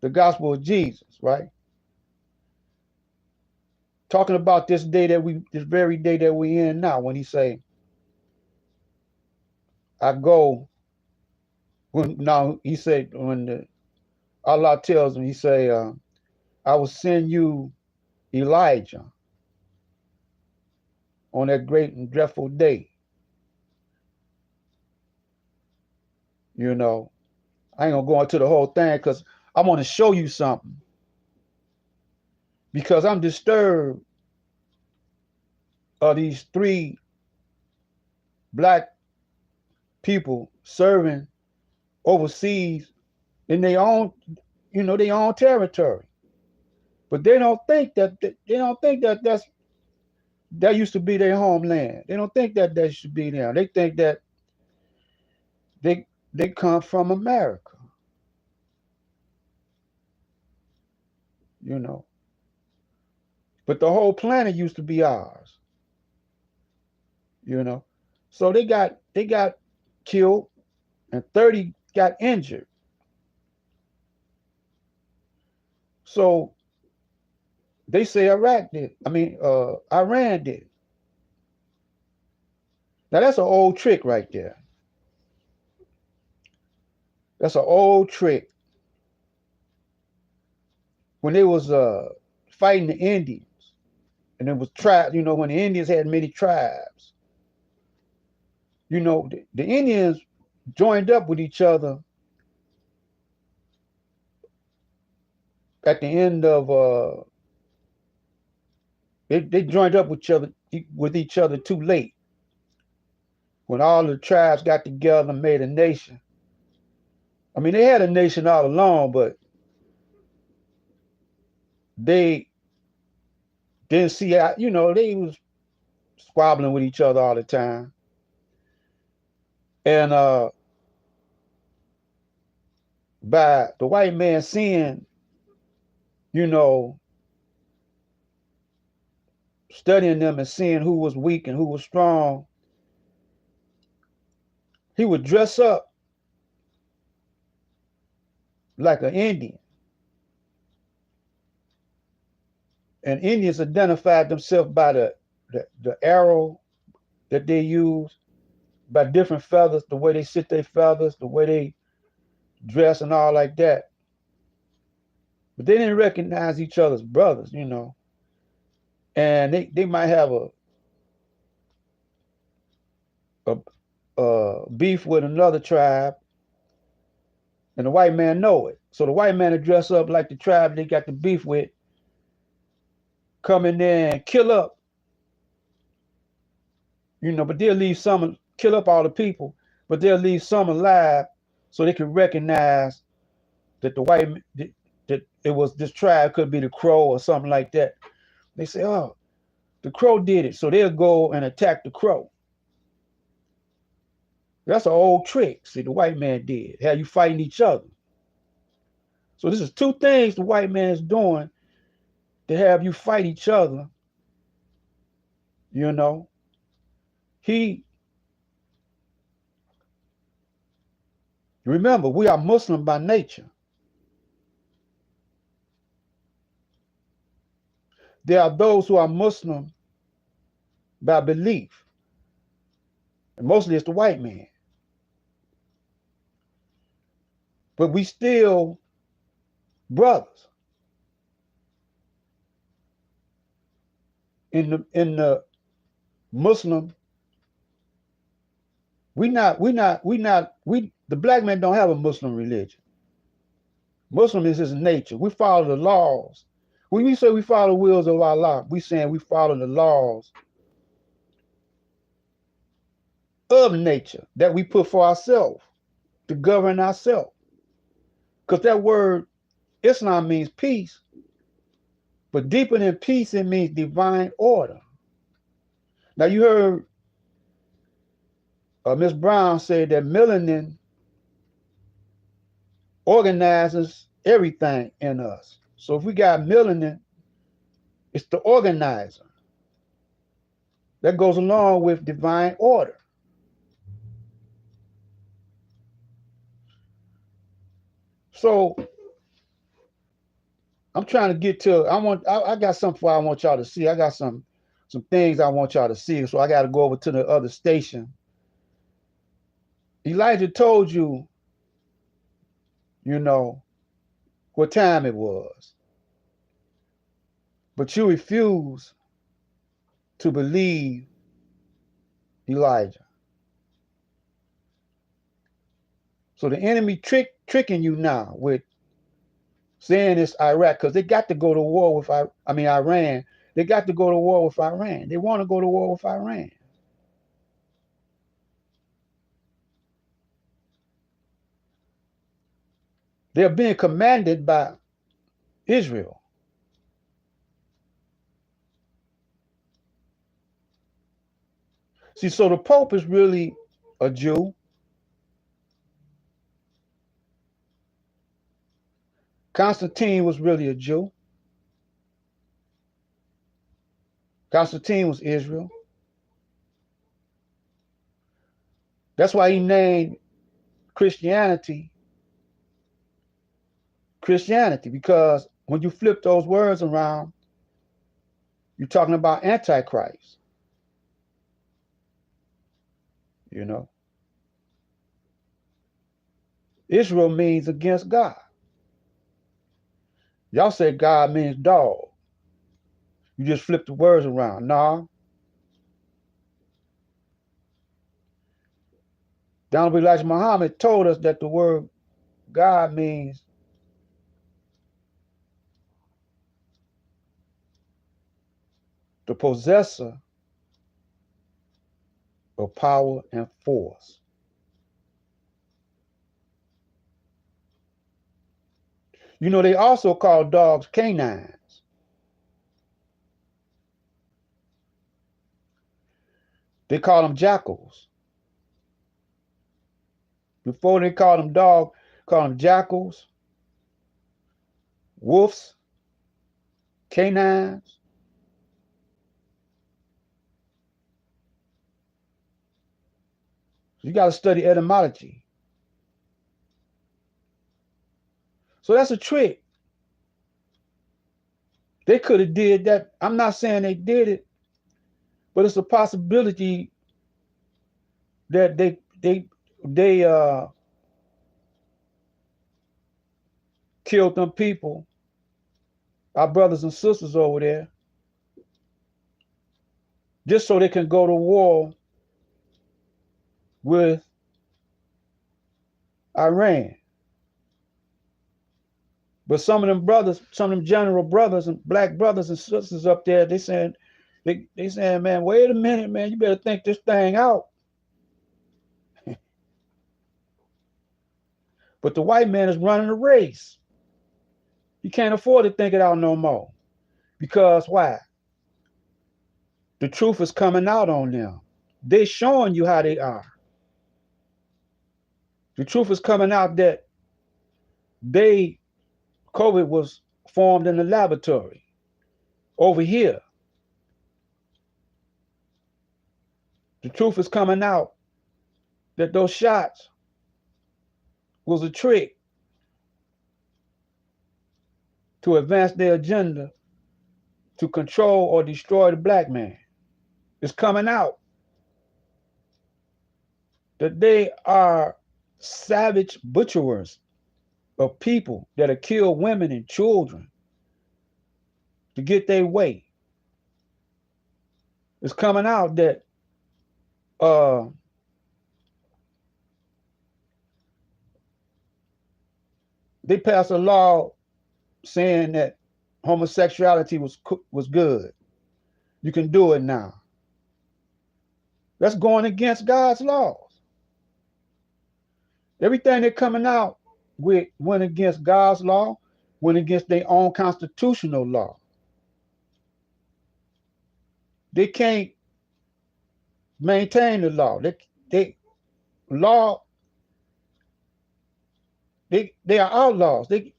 the gospel of Jesus, right? Talking about this very day that we in now, when he say, I go, he said, when Allah tells him, he say, I will send you Elijah on that great and dreadful day. I ain't gonna go into the whole thing because I want to show you something. Because I'm disturbed of these 3 black people serving overseas in their own, their own territory. But they don't think that that used to be their homeland. They don't think that should be there. They think that they come from America, you know. But the whole planet used to be ours, you know. So they got killed and 30 got injured. So they say Iraq did. I mean, Iran did. Now that's an old trick right there. That's an old trick. When they was fighting the Indians, and it was tribes. You know, when the Indians had many tribes, you know, the Indians joined up with each other at the end of they joined up with each other too late. When all the tribes got together and made a nation. I mean, they had a nation all along, but they didn't see out. You know, they was squabbling with each other all the time, and by the white man seeing, you know, studying them and seeing who was weak and who was strong, he would dress up like an Indian. And Indians identified themselves by the arrow that they use, by different feathers, the way they sit their feathers, the way they dress and all like that. But they didn't recognize each other's brothers, you know. And they might have a beef with another tribe, and the white man know it. So the white man will dress up like the tribe they got the beef with, come in there and kill up, you know, but they'll leave some, kill up all the people, but they'll leave some alive so they can recognize that that it was this tribe, could be the Crow or something like that. They say, oh, the Crow did it. So they'll go and attack the Crow. That's an old trick. See, the white man did. Have you fighting each other. So this is two things the white man is doing to have you fight each other. You know, he, remember, we are Muslim by nature. There are those who are Muslim by belief, and mostly it's the white man. But we still brothers in the Muslim. We the black man don't have a Muslim religion. Muslim is his nature. We follow the laws. When we say we follow the wills of Allah, we saying we follow the laws of nature that we put for ourselves to govern ourselves. Because that word Islam means peace, but deeper than peace, it means divine order. Now you heard Miss Brown say that melanin organizes everything in us. So if we got melanin, it's the organizer. That goes along with divine order. So I'm trying to get to. I got something I want y'all to see. I got some things I want y'all to see. So I got to go over to the other station. Elijah told you, you know, what time it was, but you refuse to believe Elijah. So the enemy tricking you now with saying it's Iraq, because they got to go to war with Iran. They got to go to war with Iran. They want to go to war with Iran. They're being commanded by Israel. See, so the Pope is really a Jew. Constantine was really a Jew. Constantine was Israel. That's why he named Christianity, because when you flip those words around, you're talking about Antichrist, you know. Israel means against God. Y'all say God means dog. You just flip the words around. Nah. Honorable Elijah Muhammad told us that the word God means the possessor of power and force. You know, they also call dogs canines. They call them jackals. Before they called them dog, call them jackals, wolves, canines. You got to study etymology. So that's a trick. They could have did that. I'm not saying they did it, but it's a possibility that they killed them people, our brothers and sisters over there, just so they can go to war with Iran. But some of them brothers, some of them general brothers and black brothers and sisters up there, they saying, man, wait a minute, man, you better think this thing out. But the white man is running a race. He can't afford to think it out no more. Because why? The truth is coming out on them. They're showing you how they are. The truth is coming out that COVID was formed in the laboratory over here. The truth is coming out that those shots was a trick to advance their agenda to control or destroy the black man. It's coming out that they are savage butcherers of people that have killed women and children to get their way. It's coming out that they passed a law saying that homosexuality was good. You can do it now. That's going against God's laws. Everything they're coming out with went against God's law, went against their own constitutional law. They can't maintain the law. They are outlaws. They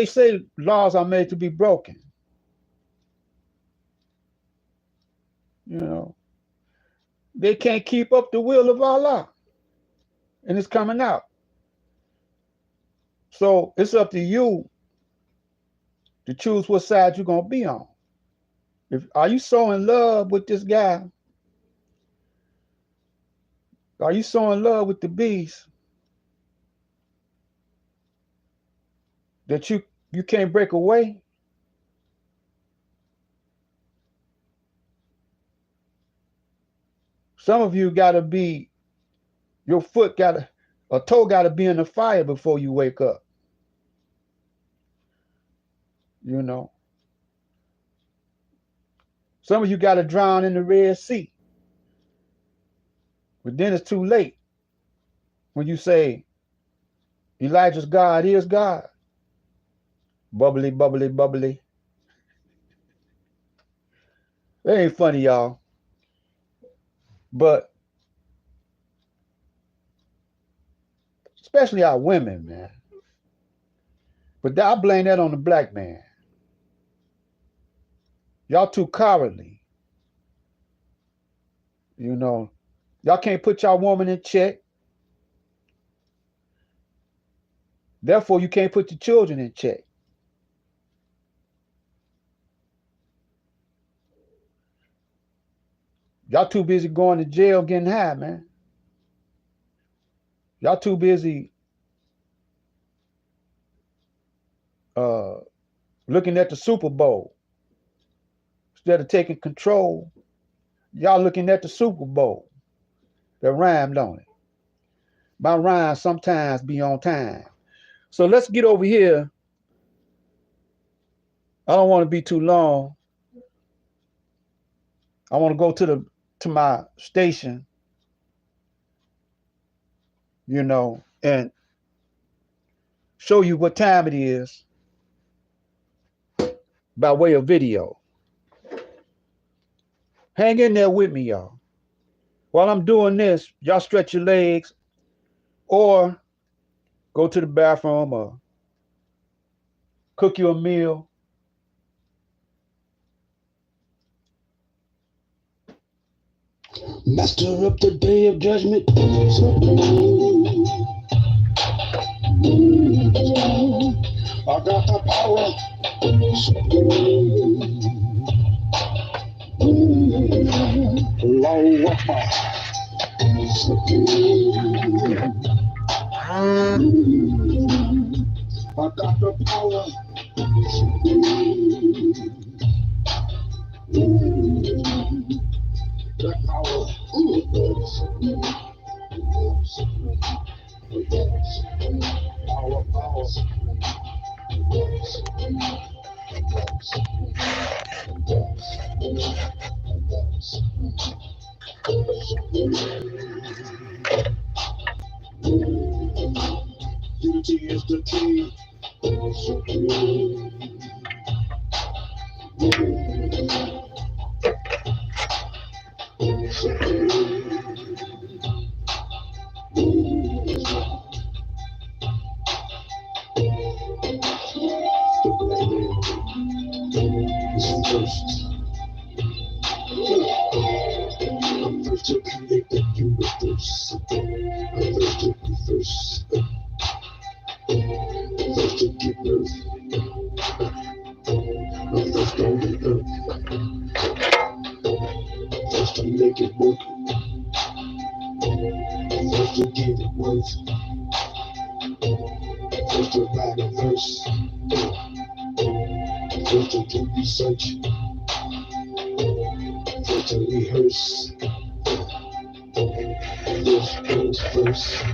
say laws are made to be broken. They can't keep up the will of Allah. And it's coming out. So it's up to you to choose what side you're gonna be on. Are you so in love with this guy? Are you so in love with the beast that you can't break away? Some of you gotta be, your foot gotta, a toe gotta be in the fire before you wake up. Some of you gotta drown in the Red Sea. But then it's too late when you say Elijah's God is God. Bubbly, bubbly, bubbly. That ain't funny, y'all. But especially our women, man. But I blame that on the black man. Y'all too cowardly. You know, y'all can't put y'all woman in check. Therefore, you can't put your children in check. Y'all too busy going to jail getting high, man. Y'all too busy uh, looking at the Super Bowl instead of taking control. Y'all looking at the Super Bowl. That rhymed on it. My rhymes sometimes be on time. So let's get over here. I don't want to be too long. I want to go to my station, and show you what time it is by way of video. Hang in there with me, y'all. While I'm doing this, y'all stretch your legs or go to the bathroom or cook you a meal. Master of the day of judgment. I got the power. Allahu Akbar. I got the power. The power. Power, power. Unity is the key. First to create the universe. First to be first. First to give birth. First on the earth. First to make it work. First to give it worth. First to write a verse. First to do research. First to rehearse. First comes first.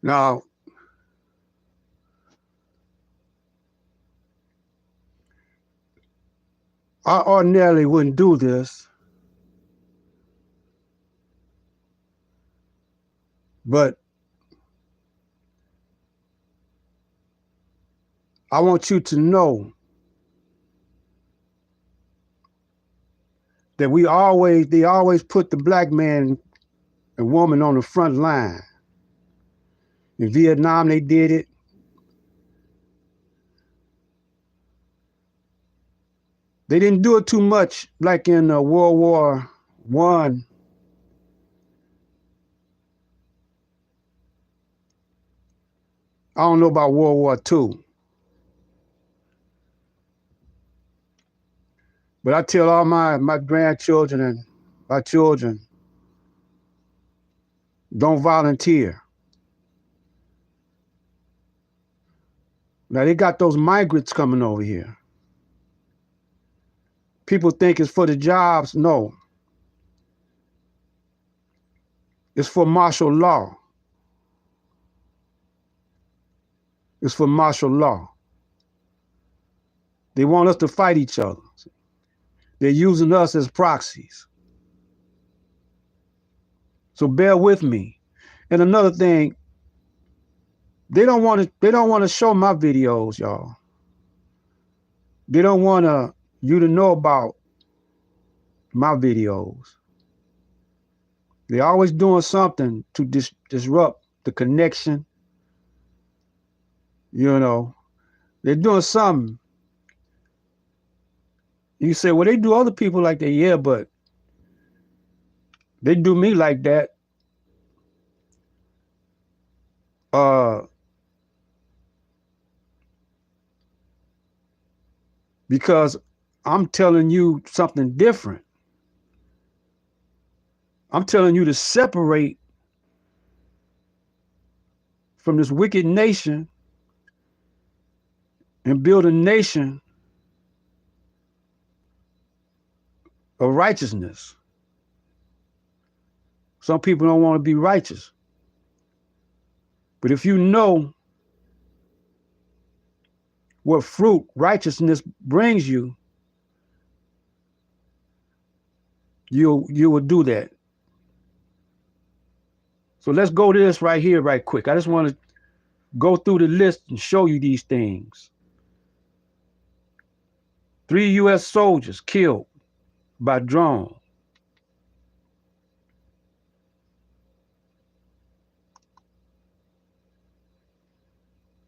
Now, I ordinarily wouldn't do this, but I want you to know that they always put the black man and woman on the front line. In Vietnam, they did it. They didn't do it too much like in World War I. I don't know about World War II. But I tell all my grandchildren and my children, don't volunteer. Now they got those migrants coming over here. People think it's for the jobs. No. It's for martial law. It's for martial law. They want us to fight each other. They're using us as proxies. So bear with me. And another thing, they don't want to show my videos, y'all. They don't want you to know about my videos. They're always doing something to disrupt the connection. You know, they're doing something. You say, well, they do other people like that. Yeah, but they do me like that. Because I'm telling you something different. I'm telling you to separate from this wicked nation and build a nation of righteousness. Some people don't want to be righteous. But if you know what fruit righteousness brings you, you will do that. So let's go to this right here right quick. I just want to go through the list and show you these things. 3 U.S. soldiers killed by drone.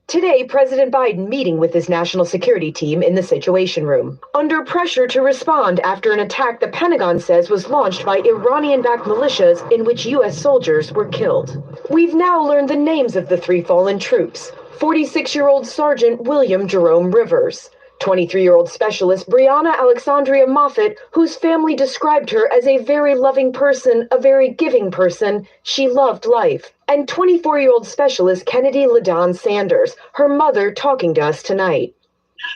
Today, President Biden meeting with his national security team in the Situation Room. Under pressure to respond after an attack the Pentagon says was launched by Iranian-backed militias in which U.S. soldiers were killed. We've now learned the names of the 3 fallen troops. 46-year-old Sergeant William Jerome Rivers, 23-year-old specialist Brianna Alexandria Moffett, whose family described her as a very loving person, a very giving person. She loved life. And 24-year-old specialist Kennedy LaDon Sanders, her mother, talking to us tonight.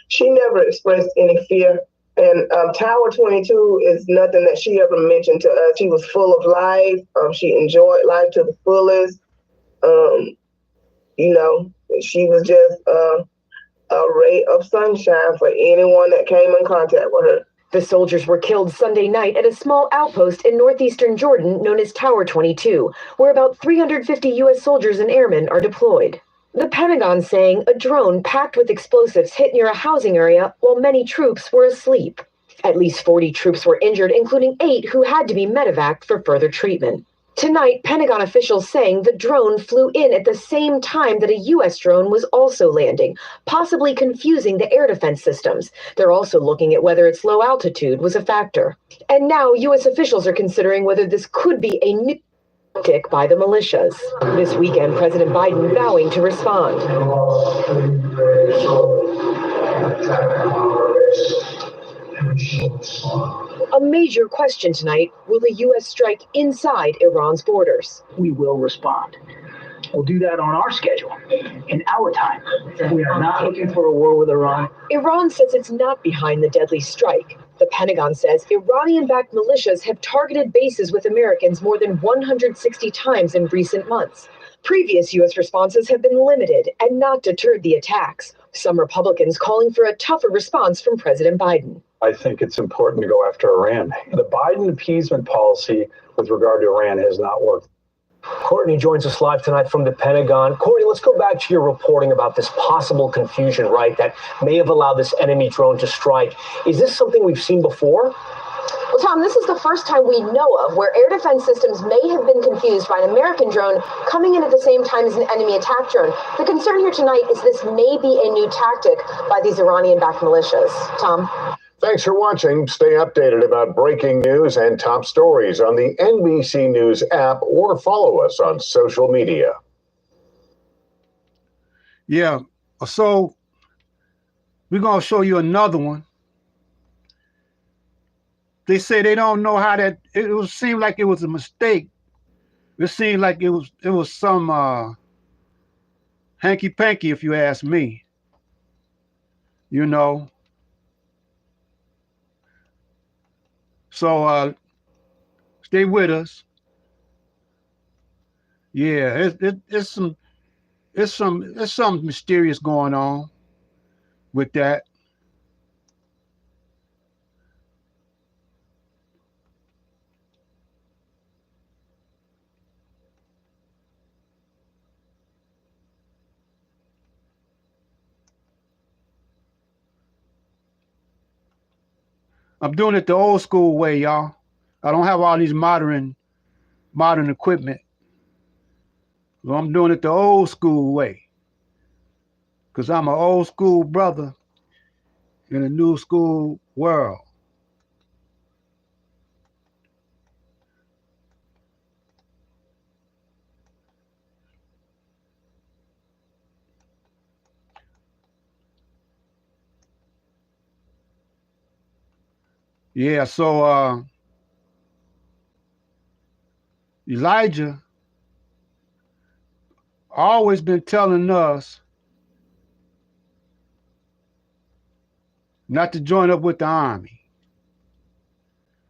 She never expressed any fear. And Tower 22 is nothing that she ever mentioned to us. She was full of life. She enjoyed life to the fullest. You know, she was just a ray of sunshine for anyone that came in contact with her. The soldiers were killed Sunday night at a small outpost in northeastern Jordan known as Tower 22, where about 350 U.S. soldiers and airmen are deployed. The Pentagon saying a drone packed with explosives hit near a housing area while many troops were asleep. At least 40 troops were injured, including 8 who had to be medevaced for further treatment. Tonight, Pentagon officials saying the drone flew in at the same time that a U.S. drone was also landing, possibly confusing the air defense systems. They're also looking at whether its low altitude was a factor. And now U.S. officials are considering whether this could be a new tactic by the militias. This weekend, President Biden vowing to respond. A major question tonight, will the U.S. strike inside Iran's borders? We will respond. We'll do that on our schedule, in our time. We are not looking for a war with Iran. Iran says it's not behind the deadly strike. The Pentagon says Iranian-backed militias have targeted bases with Americans more than 160 times in recent months. Previous U.S. responses have been limited and not deterred the attacks. Some Republicans calling for a tougher response from President Biden. I think it's important to go after Iran. The Biden appeasement policy with regard to Iran has not worked. Courtney joins us live tonight from the Pentagon. Courtney, let's go back to your reporting about this possible confusion, right, that may have allowed this enemy drone to strike. Is this something we've seen before? Well, Tom, this is the first time we know of where air defense systems may have been confused by an American drone coming in at the same time as an enemy attack drone. The concern here tonight is this may be a new tactic by these Iranian-backed militias. Tom? Thanks for watching. Stay updated about breaking news and top stories on the NBC News app or follow us on social media. Yeah, so we're going to show you another one. They say they don't know how that, it seemed like it was a mistake. It seemed like it was some hanky-panky, if you ask me. You know. So stay with us. Yeah, it's something mysterious going on with that. I'm doing it the old school way, y'all. I don't have all these modern equipment. So I'm doing it the old school way. Because I'm an old school brother in a new school world. Yeah, so Elijah always been telling us not to join up with the army.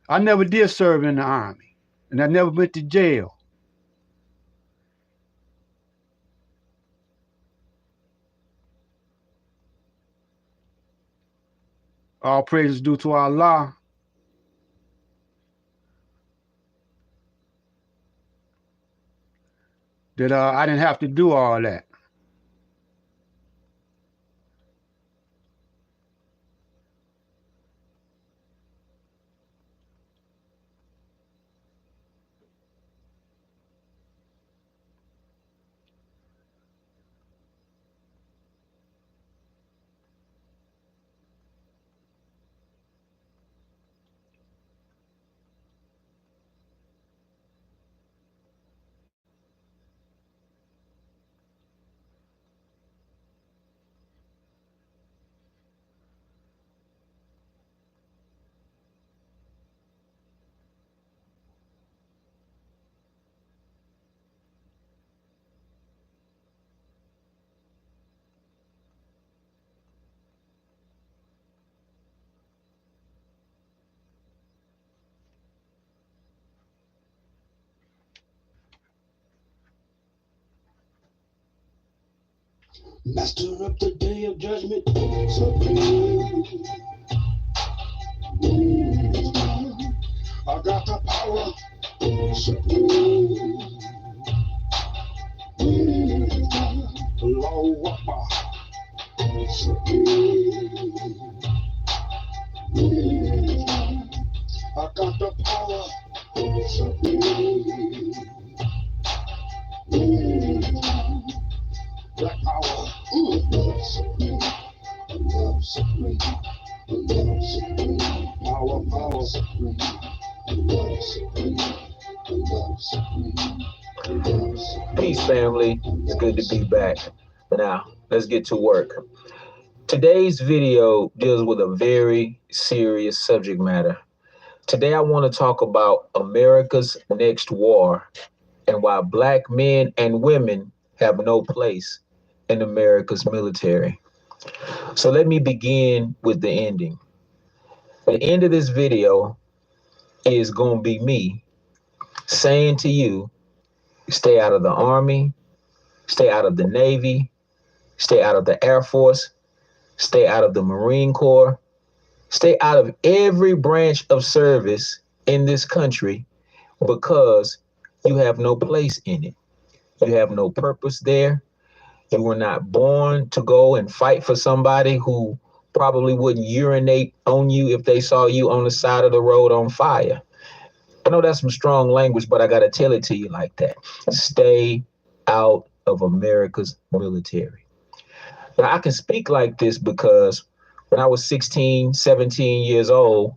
I never did serve in the army, and I never went to jail. All praises due to Allah. That I didn't have to do all that. Master of the day of judgment, supreme. I got the power, supreme. Allahu Akbar, supreme. I got the power, supreme. Black power, supreme. Love supreme. Love supreme. Power supreme. Love supreme. Love supreme. Love supreme. Peace, family. It's good to be back. Now, let's get to work. Today's video deals with a very serious subject matter. Today, I want to talk about America's next war and why Black men and women have no place in America's military. So let me begin with the ending. The end of this video is going to be me saying to you, stay out of the Army, stay out of the Navy, stay out of the Air Force, stay out of the Marine Corps, stay out of every branch of service in this country, because you have no place in it. You have no purpose there. You were not born to go and fight for somebody who probably wouldn't urinate on you if they saw you on the side of the road on fire. I know that's some strong language, but I got to tell it to you like that. Stay out of America's military. Now, I can speak like this because when I was 16, 17 years old,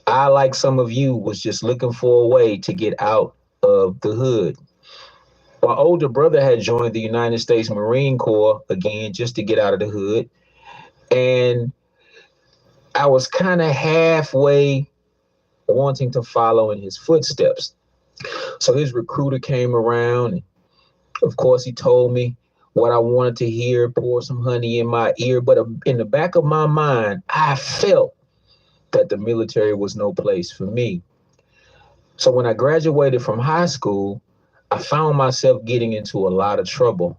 I, like some of you, was just looking for a way to get out of the hood. My older brother had joined the United States Marine Corps again just to get out of the hood. And I was kind of halfway wanting to follow in his footsteps. So his recruiter came around, and of course he told me what I wanted to hear, pour some honey in my ear. But in the back of my mind, I felt that the military was no place for me. So when I graduated from high school, I found myself getting into a lot of trouble.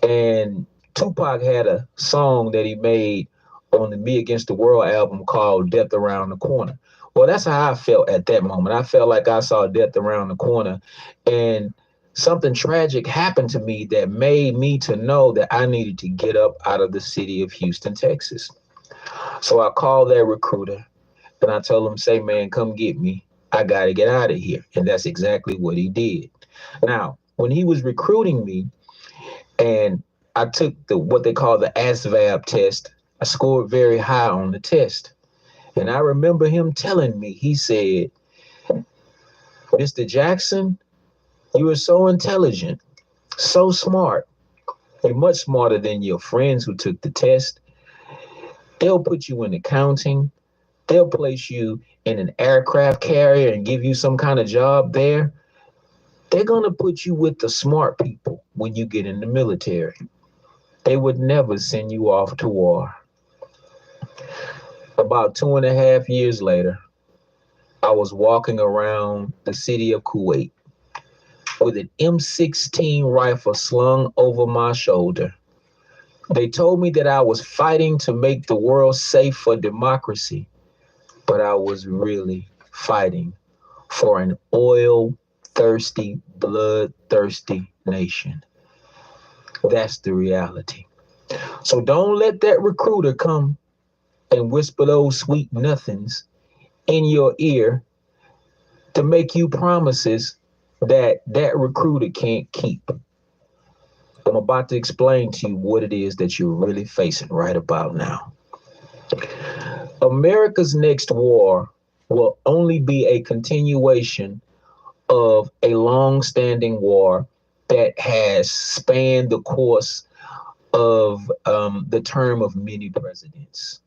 And Tupac had a song that he made on the Me Against the World album called Death Around the Corner. Well, that's how I felt at that moment. I felt like I saw death around the corner, and something tragic happened to me that made me to know that I needed to get up out of the city of Houston, Texas. So I called that recruiter and I told him, say, man, come get me. I got to get out of here. And that's exactly what he did. Now, when he was recruiting me and I took what they call the ASVAB test, I scored very high on the test. And I remember him telling me, he said, Mr. Jackson, you are so intelligent, so smart. You're much smarter than your friends who took the test. They'll put you in accounting. They'll place you in an aircraft carrier and give you some kind of job there. They're going to put you with the smart people when you get in the military. They would never send you off to war. About 2.5 years later, I was walking around the city of Kuwait with an M16 rifle slung over my shoulder. They told me that I was fighting to make the world safe for democracy, but I was really fighting for an oil-thirsty, blood-thirsty nation. That's the reality. So don't let that recruiter come and whisper those sweet nothings in your ear to make you promises that recruiter can't keep. I'm about to explain to you what it is that you're really facing right about now. America's next war will only be a continuation of a long-standing war that has spanned the course of the term of many presidents.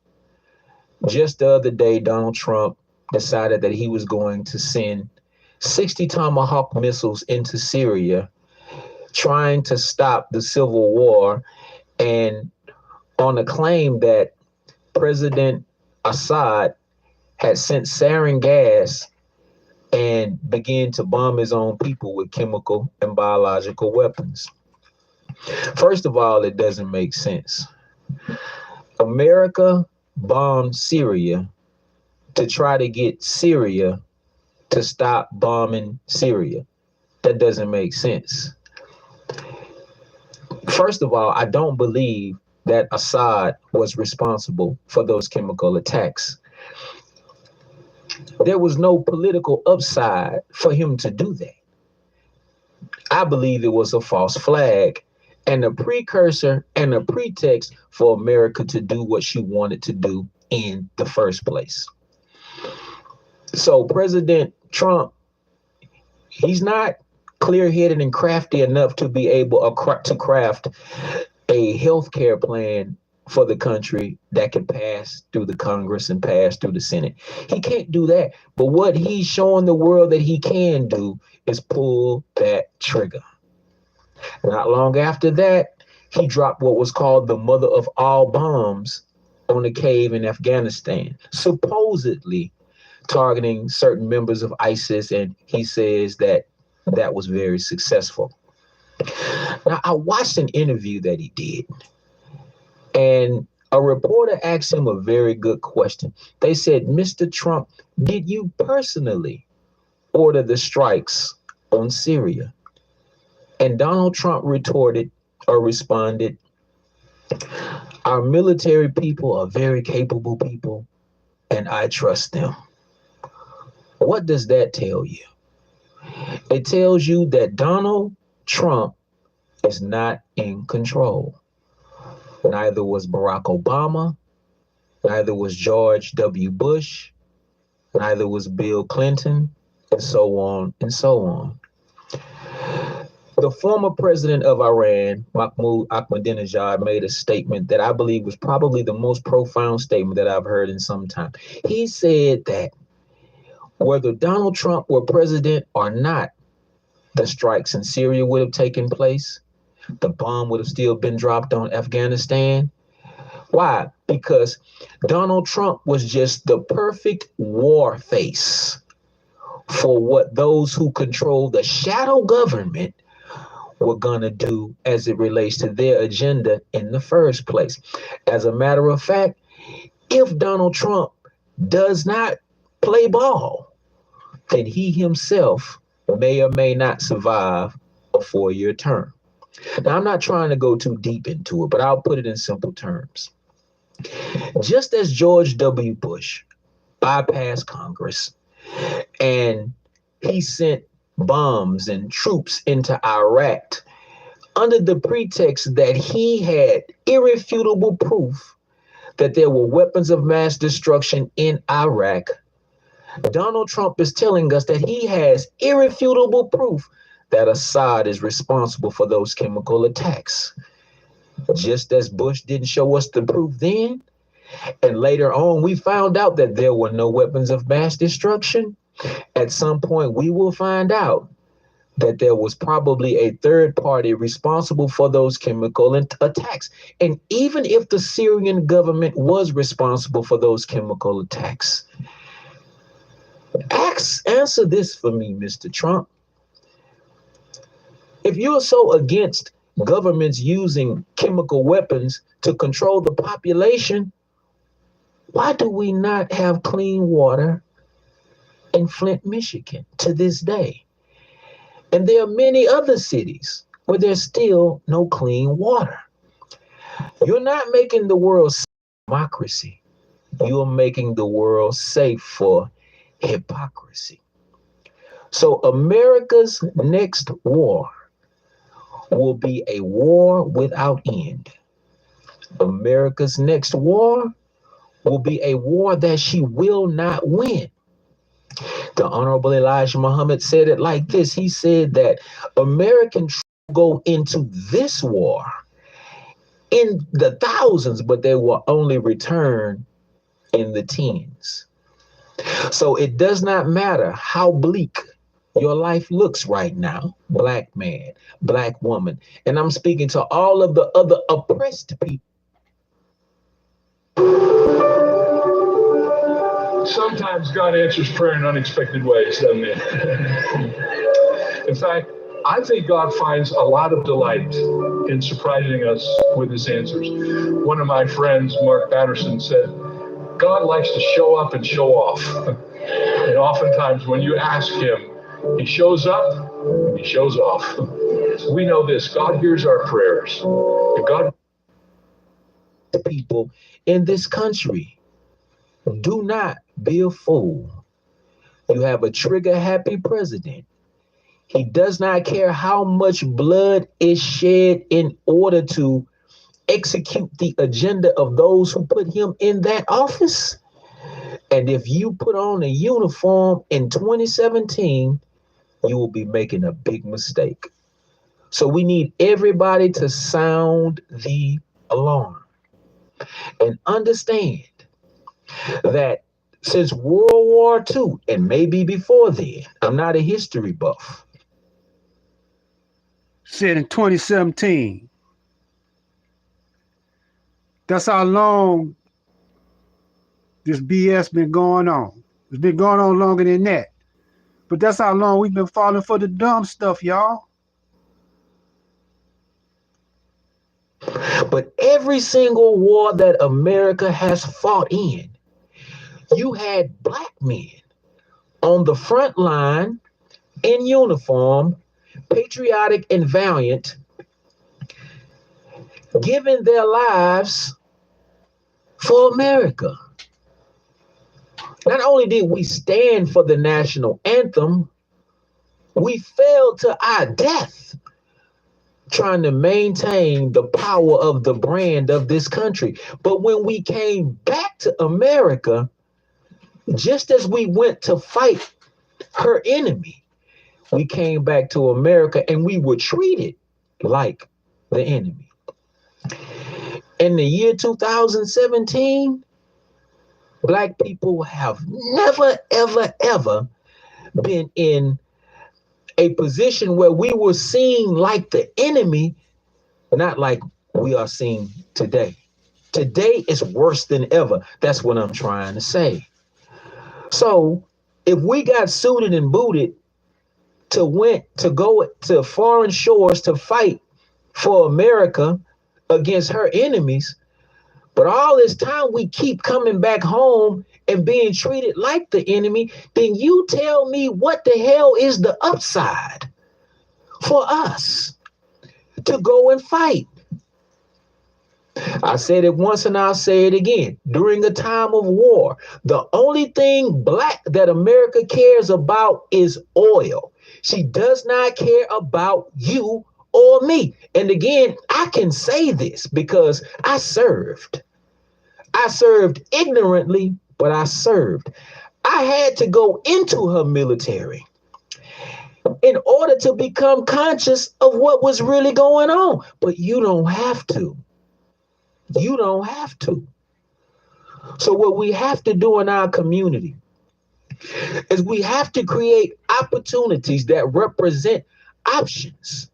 Just the other day, Donald Trump decided that he was going to send 60 Tomahawk missiles into Syria, trying to stop the civil war, and on the claim that President Assad had sent sarin gas and began to bomb his own people with chemical and biological weapons. First of all, it doesn't make sense. America bombed Syria to try to get Syria to stop bombing Syria. That doesn't make sense. First of all, I don't believe that Assad was responsible for those chemical attacks. There was no political upside for him to do that. I believe it was a false flag and a precursor and a pretext for America to do what she wanted to do in the first place. So President Trump, he's not clear-headed and crafty enough to be able to craft a healthcare plan for the country that can pass through the Congress and pass through the Senate. He can't do that. But what he's showing the world that he can do is pull that trigger. Not long after that, he dropped what was called the mother of all bombs on a cave in Afghanistan, supposedly targeting certain members of ISIS, and he says that that was very successful. Now, I watched an interview that he did, and a reporter asked him a very good question. They said, Mr. Trump, did you personally order the strikes on Syria? And Donald Trump retorted or responded, our military people are very capable people, and I trust them. What does that tell you? It tells you that Donald Trump is not in control. Neither was Barack Obama, neither was George W. Bush, neither was Bill Clinton, and so on and so on. The former president of Iran, Mahmoud Ahmadinejad, made a statement that I believe was probably the most profound statement that I've heard in some time. He said that whether Donald Trump were president or not, the strikes in Syria would have taken place. The bomb would have still been dropped on Afghanistan. Why? Because Donald Trump was just the perfect war face for what those who control the shadow government were going to do as it relates to their agenda in the first place. As a matter of fact, if Donald Trump does not play ball, then he himself may or may not survive a 4-year term. Now, I'm not trying to go too deep into it, but I'll put it in simple terms. Just as George W. Bush bypassed Congress and he sent bombs and troops into Iraq under the pretext that he had irrefutable proof that there were weapons of mass destruction in Iraq, Donald Trump is telling us that he has irrefutable proof that Assad is responsible for those chemical attacks. Just as Bush didn't show us the proof then, and later on we found out that there were no weapons of mass destruction, at some point we will find out that there was probably a third party responsible for those chemical attacks. And even if the Syrian government was responsible for those chemical attacks, answer this for me, Mr. Trump. If you're so against governments using chemical weapons to control the population, why do we not have clean water in Flint, Michigan to this day? And there are many other cities where there's still no clean water. You're not making the world safe for democracy. You're making the world safe for hypocrisy. So America's next war will be a war without end. America's next war will be a war that she will not win. The Honorable Elijah Muhammad said it like this. He said that American troops go into this war in the thousands, but they will only return in the tens. So it does not matter how bleak your life looks right now, black man, black woman. And I'm speaking to all of the other oppressed people. Sometimes God answers prayer in unexpected ways, doesn't he? In fact, I think God finds a lot of delight in surprising us with his answers. One of my friends, Mark Patterson, said, God likes to show up and show off. And oftentimes when you ask him, he shows up and he shows off. We know this, God hears our prayers. And God, the people in this country, do not be a fool. You have a trigger-happy president. He does not care how much blood is shed in order to execute the agenda of those who put him in that office. And if you put on a uniform in 2017, you will be making a big mistake. So we need everybody to sound the alarm and understand that since World War II, and maybe before then, I'm not a history buff. Said in 2017. That's how long this BS been going on. It's been going on longer than that. But that's how long we've been falling for the dumb stuff, y'all. But every single war that America has fought in, you had black men on the front line in uniform, patriotic and valiant, giving their lives for America. Not only did we stand for the national anthem, we fell to our death trying to maintain the power of the brand of this country. But when we came back to America, just as we went to fight her enemy, we came back to America and we were treated like the enemy. In the year 2017, Black people have never, ever, ever been in a position where we were seen like the enemy, not like we are seen today. Today is worse than ever. That's what I'm trying to say. So if we got suited and booted to go to foreign shores to fight for America against her enemies, but all this time we keep coming back home and being treated like the enemy, then you tell me what the hell is the upside for us to go and fight? I said it once and I'll say it again. During a time of war, the only thing black that America cares about is oil. She does not care about you or me. And again, I can say this because I served. I served ignorantly, but I served. I had to go into her military in order to become conscious of what was really going on. But you don't have to. You don't have to. So what we have to do in our community is we have to create opportunities that represent options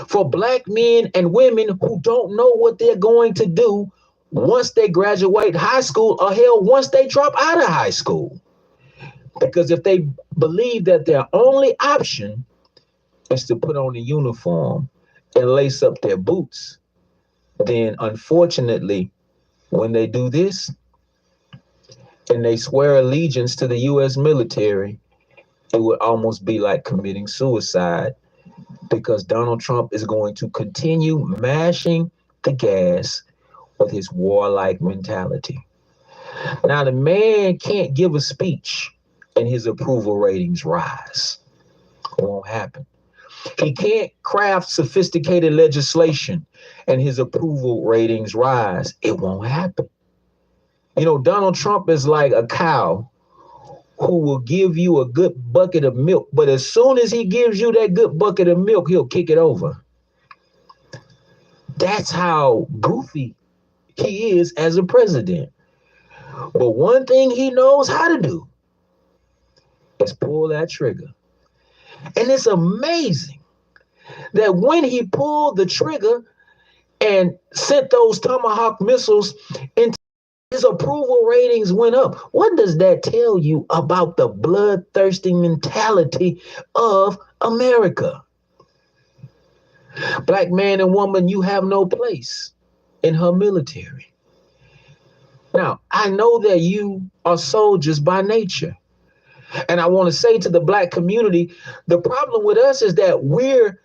for Black men and women who don't know what they're going to do once they graduate high school, or hell, once they drop out of high school. Because if they believe that their only option is to put on a uniform and lace up their boots, then unfortunately, when they do this and they swear allegiance to the U.S. military, it would almost be like committing suicide, because Donald Trump is going to continue mashing the gas with his warlike mentality. Now, the man can't give a speech and his approval ratings rise. It won't happen. He can't craft sophisticated legislation and his approval ratings rise. It won't happen. You know, Donald Trump is like a cow who will give you a good bucket of milk, but as soon as he gives you that good bucket of milk, he'll kick it over. That's how goofy he is as a president. But one thing he knows how to do is pull that trigger. And it's amazing that when he pulled the trigger and sent those Tomahawk missiles into his approval ratings went up. What does that tell you about the bloodthirsty mentality of America? Black man and woman, you have no place in her military. Now, I know that you are soldiers by nature. And I want to say to the Black community, the problem with us is that we're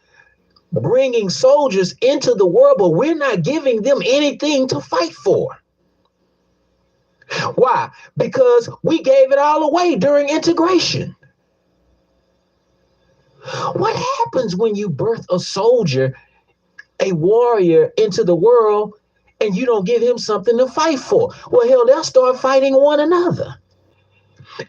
bringing soldiers into the world, but we're not giving them anything to fight for. Why? Because we gave it all away during integration. What happens when you birth a soldier, a warrior into the world, and you don't give him something to fight for? Well, hell, they'll start fighting one another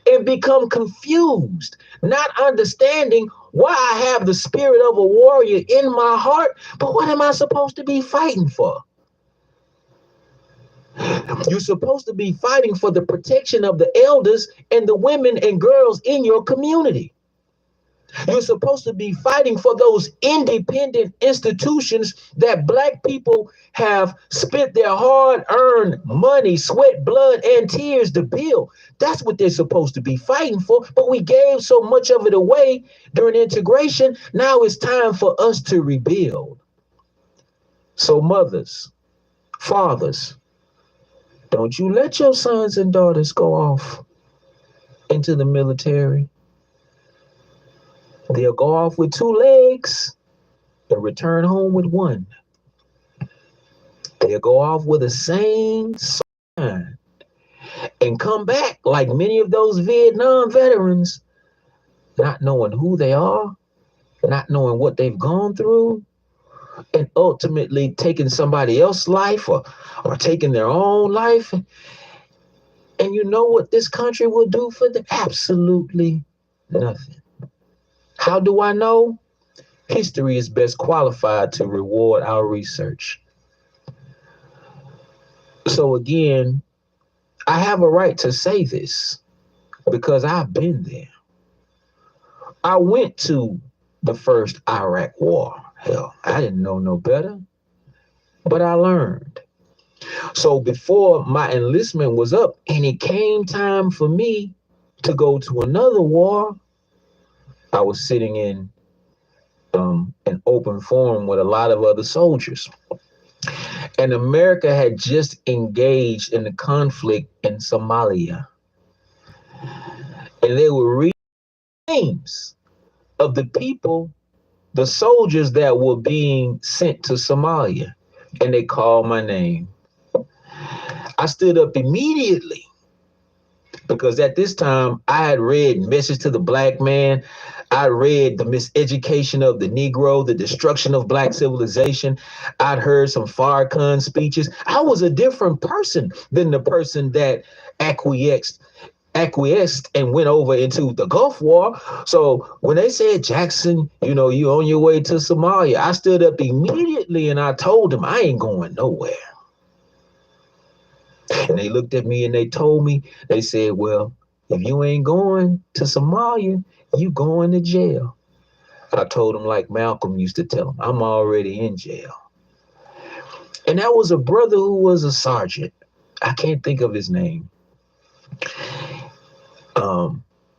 and become confused, not understanding why I have the spirit of a warrior in my heart, but what am I supposed to be fighting for? You're supposed to be fighting for the protection of the elders and the women and girls in your community. You're supposed to be fighting for those independent institutions that Black people have spent their hard-earned money, sweat, blood, and tears to build. That's what they're supposed to be fighting for, but we gave so much of it away during integration. Now it's time for us to rebuild. So mothers, Fathers, don't you let your sons and daughters go off into the military. They'll go off with 2 legs and return home with 1. They'll go off with the same sign and come back like many of those Vietnam veterans, not knowing who they are, not knowing what they've gone through, and ultimately taking somebody else's life or taking their own life. And you know what this country will do for them? Absolutely nothing. How do I know? History is best qualified to reward our research. So again, I have a right to say this because I've been there. I went to the first Iraq war. Hell, I didn't know no better, but I learned. So before my enlistment was up and it came time for me to go to another war, I was sitting in an open forum with a lot of other soldiers. And America had just engaged in the conflict in Somalia. And they were reading names of the people, the soldiers that were being sent to Somalia. And they called my name. I stood up immediately because at this time I had read Message to the Black Man. I read The Miseducation of the Negro, The Destruction of Black Civilization. I'd heard some Farrakhan speeches. I was a different person than the person that acquiesced and went over into the Gulf War. So when they said, Jackson, you know, you on your way to Somalia, I stood up immediately and I told them I ain't going nowhere. And they looked at me and they told me, they said, well, if you ain't going to Somalia, you going to jail. I told them like Malcolm used to tell them, I'm already in jail. And that was a brother who was a sergeant. I can't think of his name.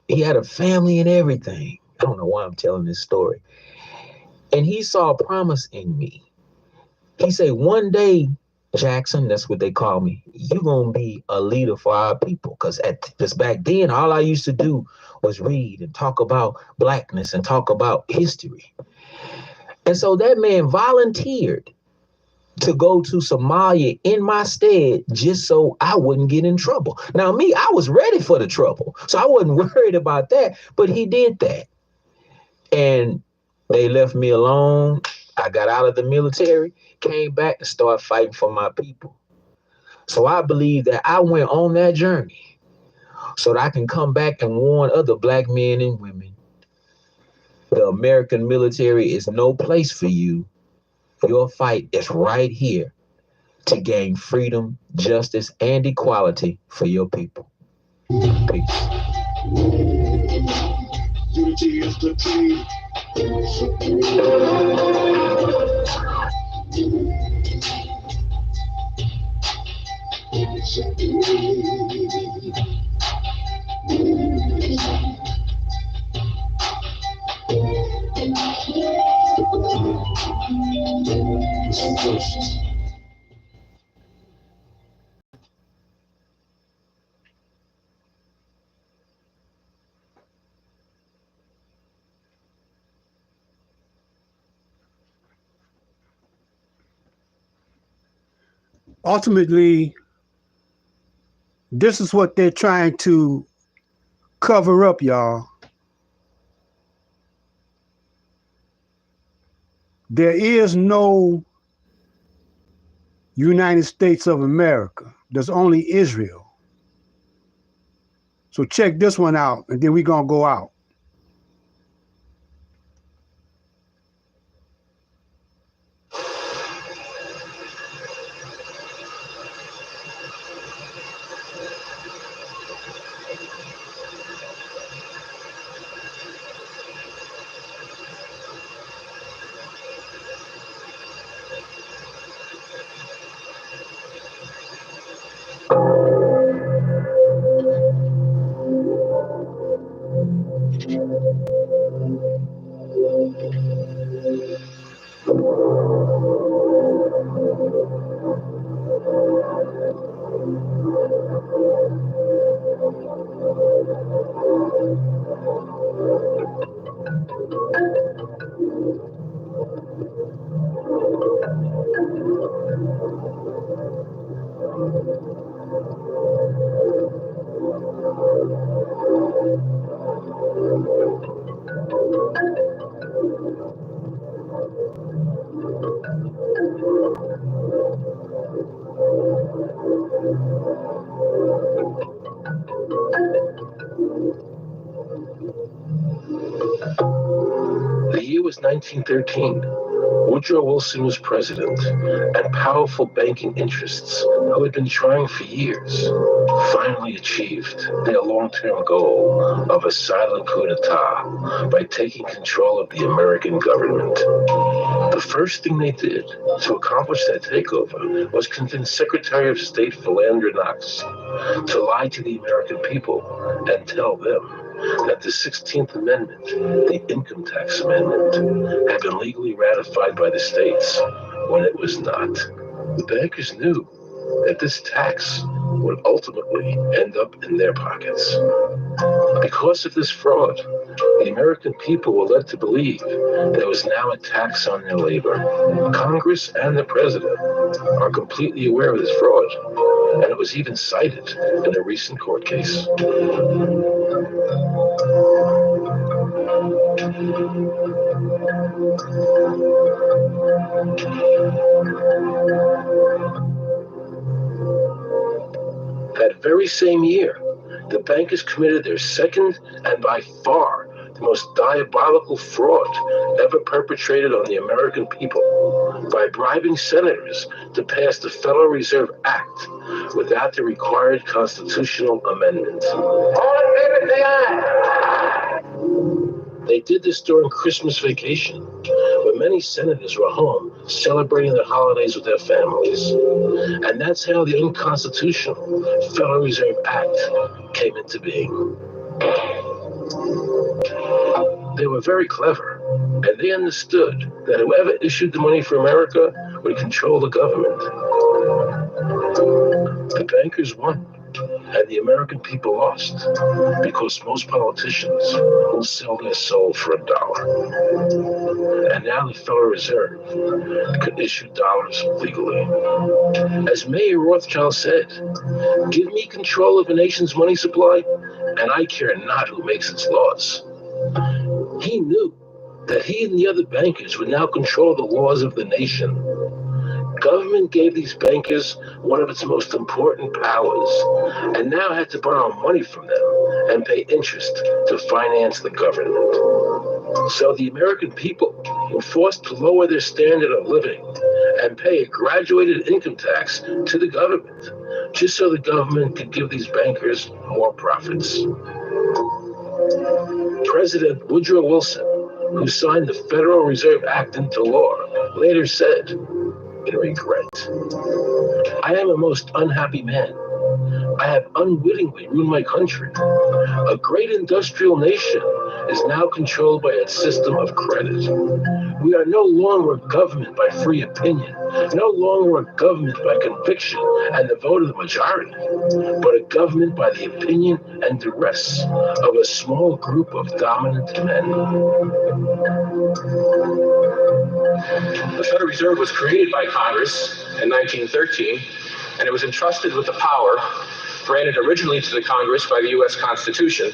He had a family and everything. I don't know why I'm telling this story. And he saw promise in me. He said, one day, Jackson, that's what they call me, you're going to be a leader for our people. Because back then, all I used to do was read and talk about Blackness and talk about history. And so that man volunteered to go to Somalia in my stead just so I wouldn't get in trouble. Now, me, I was ready for the trouble, so I wasn't worried about that, but he did that. And they left me alone. I got out of the military, came back and started fighting for my people. So I believe that I went on that journey so that I can come back and warn other Black men and women. The American military is no place for you. Your fight is right here to gain freedom, justice, and equality for your people. Peace. Unity is the key. Ultimately, this is what they're trying to cover up, y'all. There is no United States of America. There's only Israel. So check this one out, and then we're going to go out. The year was 1913. Woodrow Wilson was president, and powerful banking interests, who had been trying for years, finally achieved their long-term goal of a silent coup d'etat by taking control of the American government. The first thing they did to accomplish that takeover was convince Secretary of State Philander Knox to lie to the American people and tell them that the 16th Amendment, the Income Tax Amendment, had been legally ratified by the states when it was not. The bankers knew that this tax would ultimately end up in their pockets. Because of this fraud, the American people were led to believe there was now a tax on their labor. Congress and the president are completely aware of this fraud, and it was even cited in a recent court case. That very same year, the bankers committed their second and by far the most diabolical fraud ever perpetrated on the American people by bribing senators to pass the Federal Reserve Act without the required constitutional amendment. They did this during Christmas vacation, when many senators were home celebrating the holidays with their families. And that's how the unconstitutional Federal Reserve Act came into being. They were very clever, and they understood that whoever issued the money for America would control the government. The bankers won, and the American people lost, because most politicians will sell their soul for $1. And now the Federal Reserve could issue dollars legally. As Mayor Rothschild said, "Give me control of a nation's money supply, and I care not who makes its laws." He knew that he and the other bankers would now control the laws of the nation. Government gave these bankers one of its most important powers, and now had to borrow money from them and pay interest to finance the government. So the American people were forced to lower their standard of living and pay a graduated income tax to the government, just so the government could give these bankers more profits. President Woodrow Wilson, who signed the Federal Reserve Act into law, later said, in regret, "I am a most unhappy man. I have unwittingly ruined my country. A great industrial nation is now controlled by its system of credit. We are no longer a government by free opinion, no longer a government by conviction and the vote of the majority, but a government by the opinion and duress of a small group of dominant men." The Federal Reserve was created by Congress in 1913, and it was entrusted with the power granted originally to the Congress by the U.S. Constitution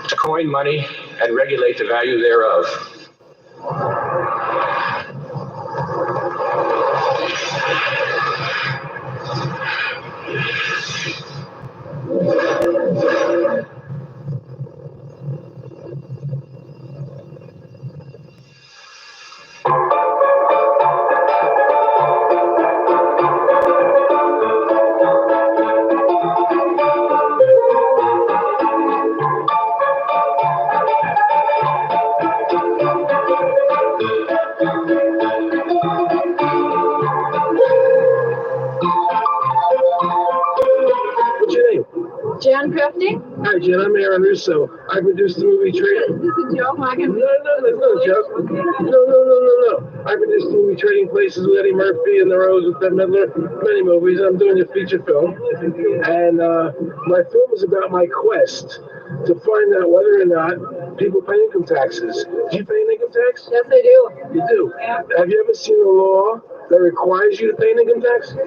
to coin money and regulate the value thereof. Jan Crafty? Hi, Jen. I'm Aaron Russo. I produced the movie Trading. This is Joe Hagen. No, Joe. No. I produced the movie Trading Places with Eddie Murphy and The Rose with Bette Midler. Many movies. I'm doing a feature film. And my film is about my quest to find out whether or not people pay income taxes. Do you pay an income tax? Yes, I do. You do. Have you ever seen a law that requires you to pay an income tax? Have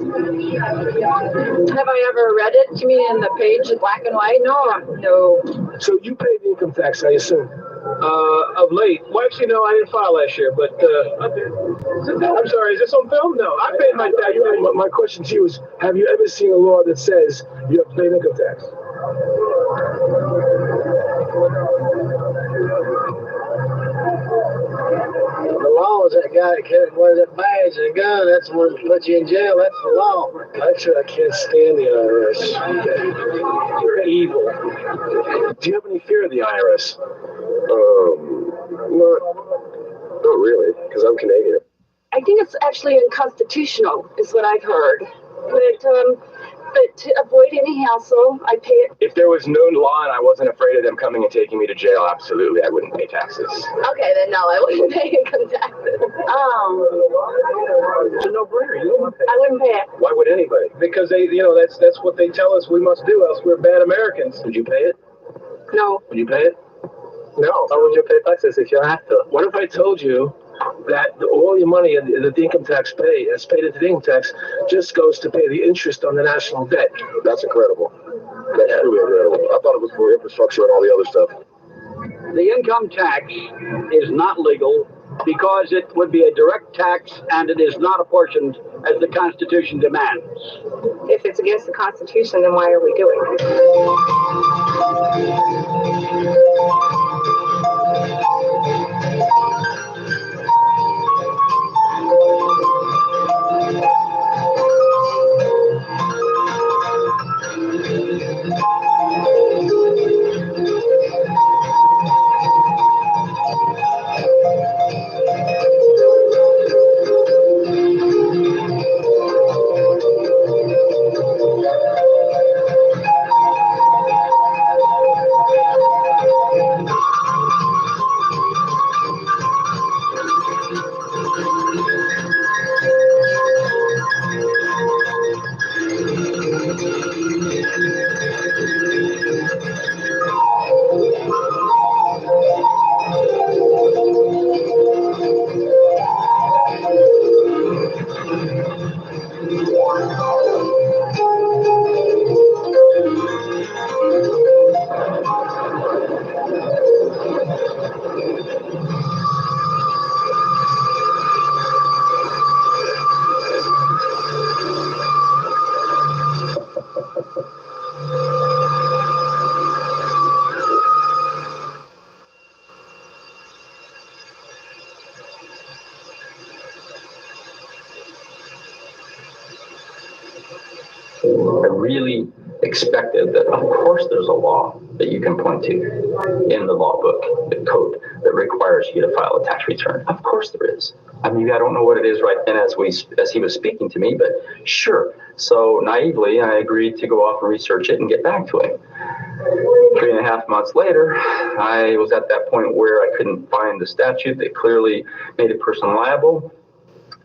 I ever read it? You mean in the page, black and white? No. So you pay the income tax, I assume. Of late. Well, actually, no, I didn't file last year, but I'm sorry, is this on film? No, I paid my tax. My question to you is, have you ever seen a law that says you have to pay an income tax? The law is that guy that carries that badge and a gun. That's the one that puts you in jail. That's the law. Actually, I can't stand the IRS. You're evil. Do you have any fear of the IRS? Not really, because I'm Canadian. I think it's actually unconstitutional, is what I've heard. But to avoid any hassle, I pay it. If there was no law and I wasn't afraid of them coming and taking me to jail, absolutely, I wouldn't pay taxes. Okay, then no, I wouldn't pay income taxes. It's a no-brainer. You don't want to pay. I wouldn't pay it. Why would anybody? Because that's what they tell us we must do, else we're bad Americans. Would you pay it? No. Would you pay it? No. Why would you pay taxes if you have to? What if I told you that all your money that the income tax that's paid into the income tax just goes to pay the interest on the national debt? That's incredible. That's truly incredible. I thought it was for infrastructure and all the other stuff. The income tax is not legal because it would be a direct tax and it is not apportioned as the Constitution demands. If it's against the Constitution, then why are we doing it? I really expected that, of course, there's a law that you can point to in the law book, the code that requires you to file a tax return. Of course there is. I mean, I don't know what it is right then as he was speaking to me, but sure. So naively, I agreed to go off and research it and get back to him. 3.5 months later, I was at that point where I couldn't find the statute that clearly made a person liable,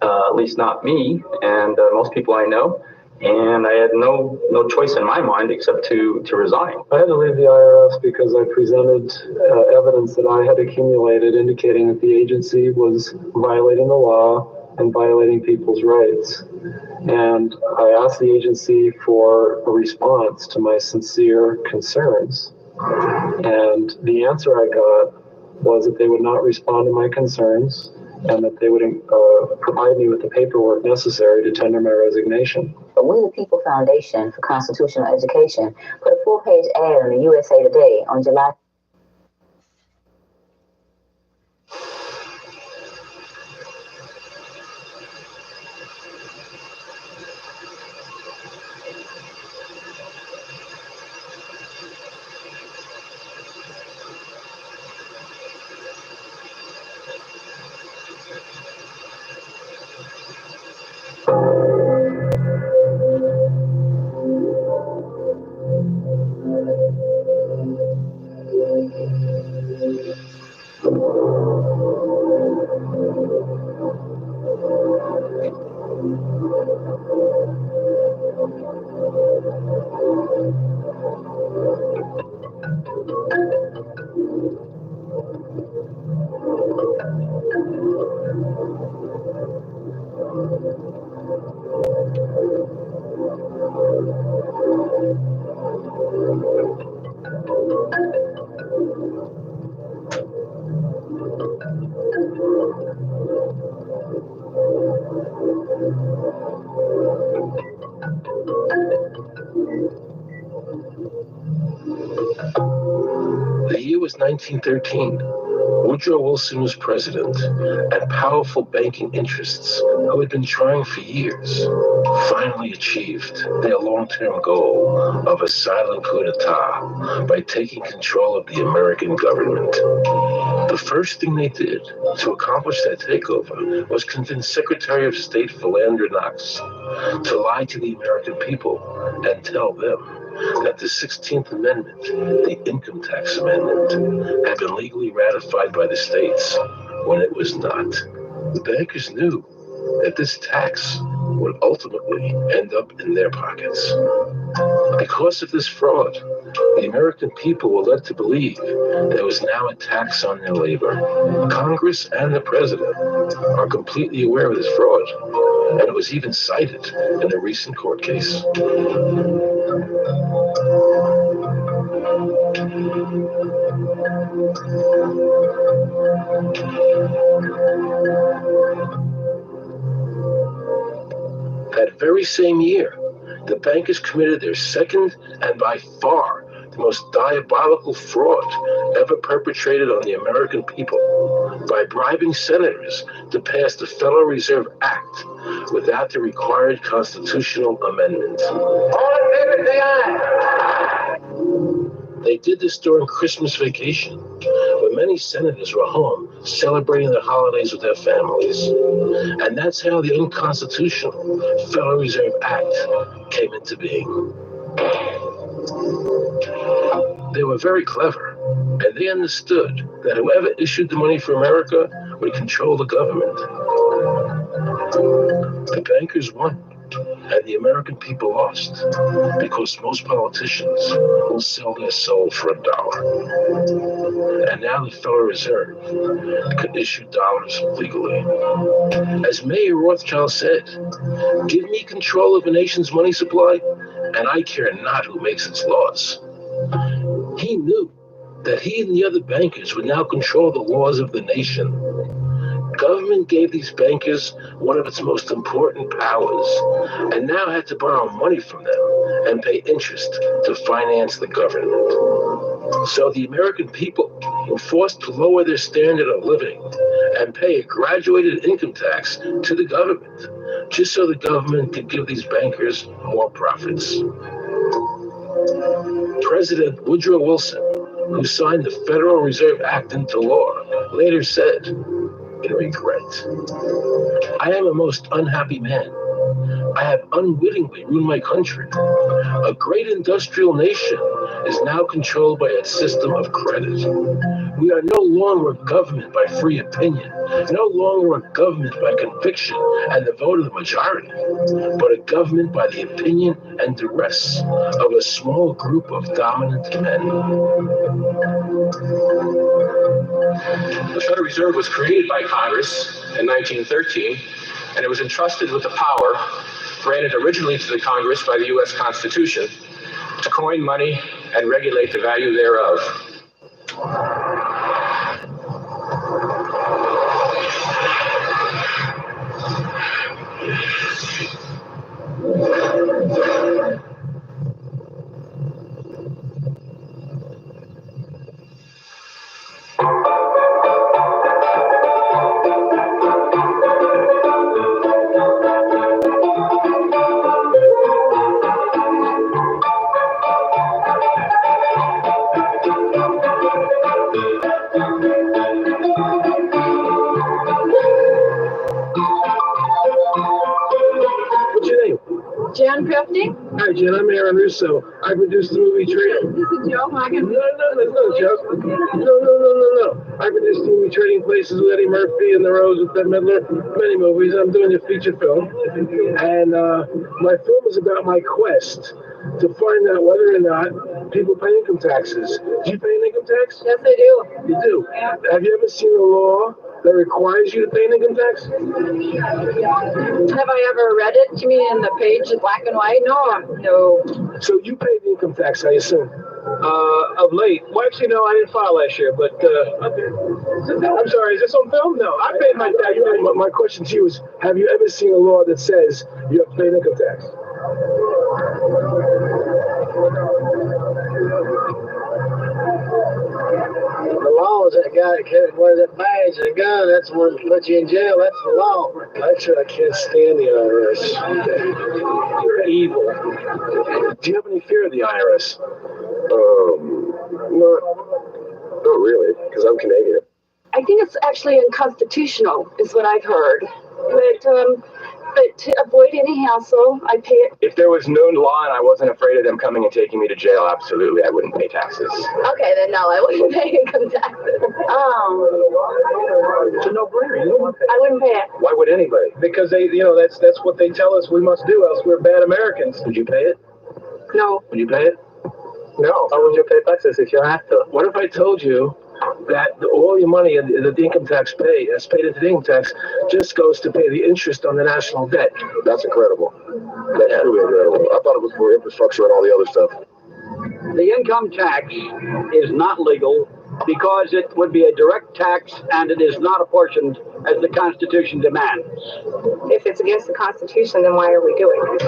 at least not me and most people I know. And I had no choice in my mind except to resign. I had to leave the IRS because I presented evidence that I had accumulated indicating that the agency was violating the law and violating people's rights. And I asked the agency for a response to my sincere concerns. And the answer I got was that they would not respond to my concerns and that they would provide me with the paperwork necessary to tender my resignation. But We the People Foundation for Constitutional Education put a full-page ad in the USA Today on July. The year was 1913. Woodrow Wilson was president, and powerful banking interests who had been trying for years finally achieved their long-term goal of a silent coup d'etat by taking control of the American government. The first thing they did to accomplish that takeover was convince Secretary of State Philander Knox to lie to the American people and tell them that the 16th Amendment, the Income Tax Amendment, had been legally ratified by the states when it was not. The bankers knew that this tax would ultimately end up in their pockets. Because of this fraud, the American people were led to believe there was now a tax on their labor. Congress and the president are completely aware of this fraud, and it was even cited in a recent court case. That very same year, the bankers committed their second and by far the most diabolical fraud ever perpetrated on the American people by bribing senators to pass the Federal Reserve Act without the required constitutional amendment. They did this during Christmas vacation, when many senators were home celebrating their holidays with their families. And that's how the unconstitutional Federal Reserve Act came into being. They were very clever, and they understood that whoever issued the money for America would control the government. The bankers won, and the American people lost, because most politicians will sell their soul for $1. And now the Federal Reserve could issue dollars legally. As Mayor Rothschild said, "Give me control of a nation's money supply, and I care not who makes its laws." He knew that he and the other bankers would now control the laws of the nation. Government gave these bankers one of its most important powers, and now had to borrow money from them and pay interest to finance the government. So the American people were forced to lower their standard of living and pay a graduated income tax to the government, just so the government could give these bankers more profits. President Woodrow Wilson, who signed the Federal Reserve Act into law, later said, in regret, "I am a most unhappy man. I have unwittingly ruined my country. A great industrial nation is now controlled by a system of credit. We are no longer a government by free opinion, no longer a government by conviction and the vote of the majority, but a government by the opinion and duress of a small group of dominant men." The Federal Reserve was created by Congress in 1913, and it was entrusted with the power granted originally to the Congress by the U.S. Constitution to coin money and regulate the value thereof. Jan Crafty? Hi, Jen. I'm Aaron Russo. I produced the movie Trading. This is Joe Hagen. No, Joe. No. I produced the movie Trading Places with Eddie Murphy and The Rose with Bette Midler. Many movies. I'm doing a feature film. And my film is about my quest to find out whether or not people pay income taxes. Do you pay an income tax? Yes, I do. You do? Yeah. Have you ever seen a law that requires you to pay an income tax? Have I ever read it? You mean in the page in black and white? No. So you paid the income tax, I assume? Of late. Well, actually, no, I didn't file last year, but I'm sorry, is this on film? No, I paid my tax. My question to you is, have you ever seen a law that says you have to pay an income tax? The law is that guy that wears that badge and a gun. That's the one that puts you in jail. That's the law. Actually, I can't stand the IRS. They're evil. Do you have any fear of the IRS? Not really, because I'm Canadian. I think it's actually unconstitutional, is what I've heard. But to avoid any hassle, I pay it. If there was no law and I wasn't afraid of them coming and taking me to jail, absolutely, I wouldn't pay taxes. Okay, then no, I wouldn't pay income taxes. It's a no-brainer. You don't want to pay. I wouldn't pay it. Why would anybody? Because that's what they tell us we must do, else we're bad Americans. Would you pay it? No. Would you pay it? No. How would you pay taxes if you have to? What if I told you that all your money that the income tax that's paid into the income tax just goes to pay the interest on the national debt? That's incredible. That's truly incredible. I thought it was for infrastructure and all the other stuff. The income tax is not legal because it would be a direct tax and it is not apportioned as the Constitution demands. If it's against the Constitution, then why are we doing it?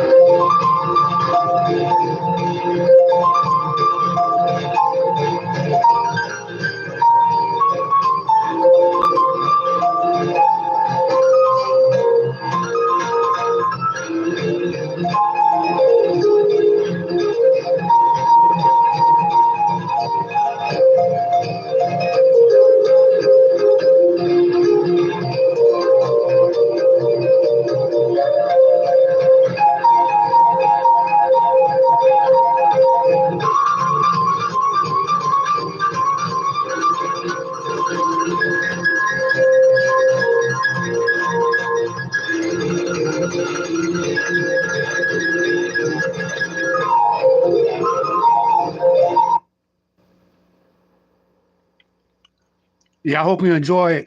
Yeah, I hope you enjoy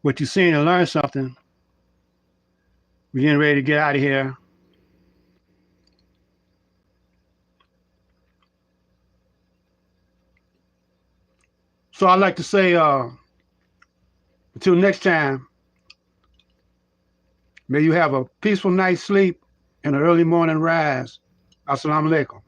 what you've seen and learned something. We're getting ready to get out of here. So I'd like to say, until next time, may you have a peaceful night's sleep and an early morning rise. Assalamu alaikum.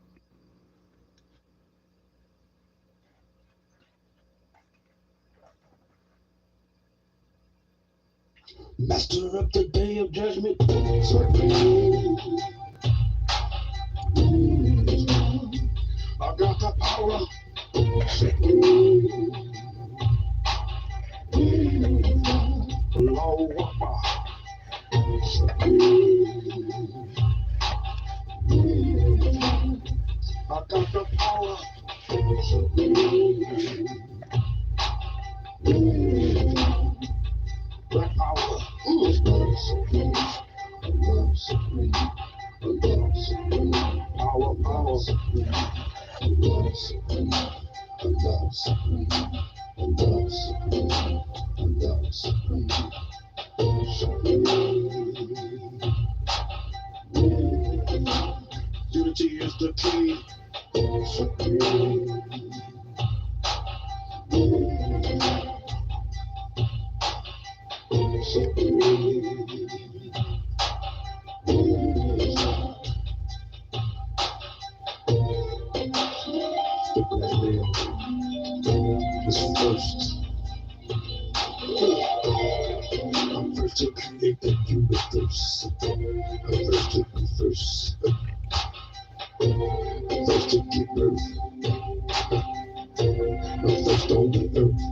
Master of the day of judgment. I got the power. Allahu Akbar. I got the power. Black power. Power, power. Unity is the key. I'm first to create the universe. I'm first to be first. I'm first to give birth. I'm first on the earth.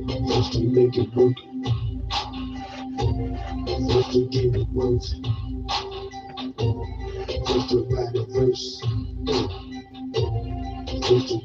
I'm first to make it work. I'm first to give it worth. First to write a verse. First to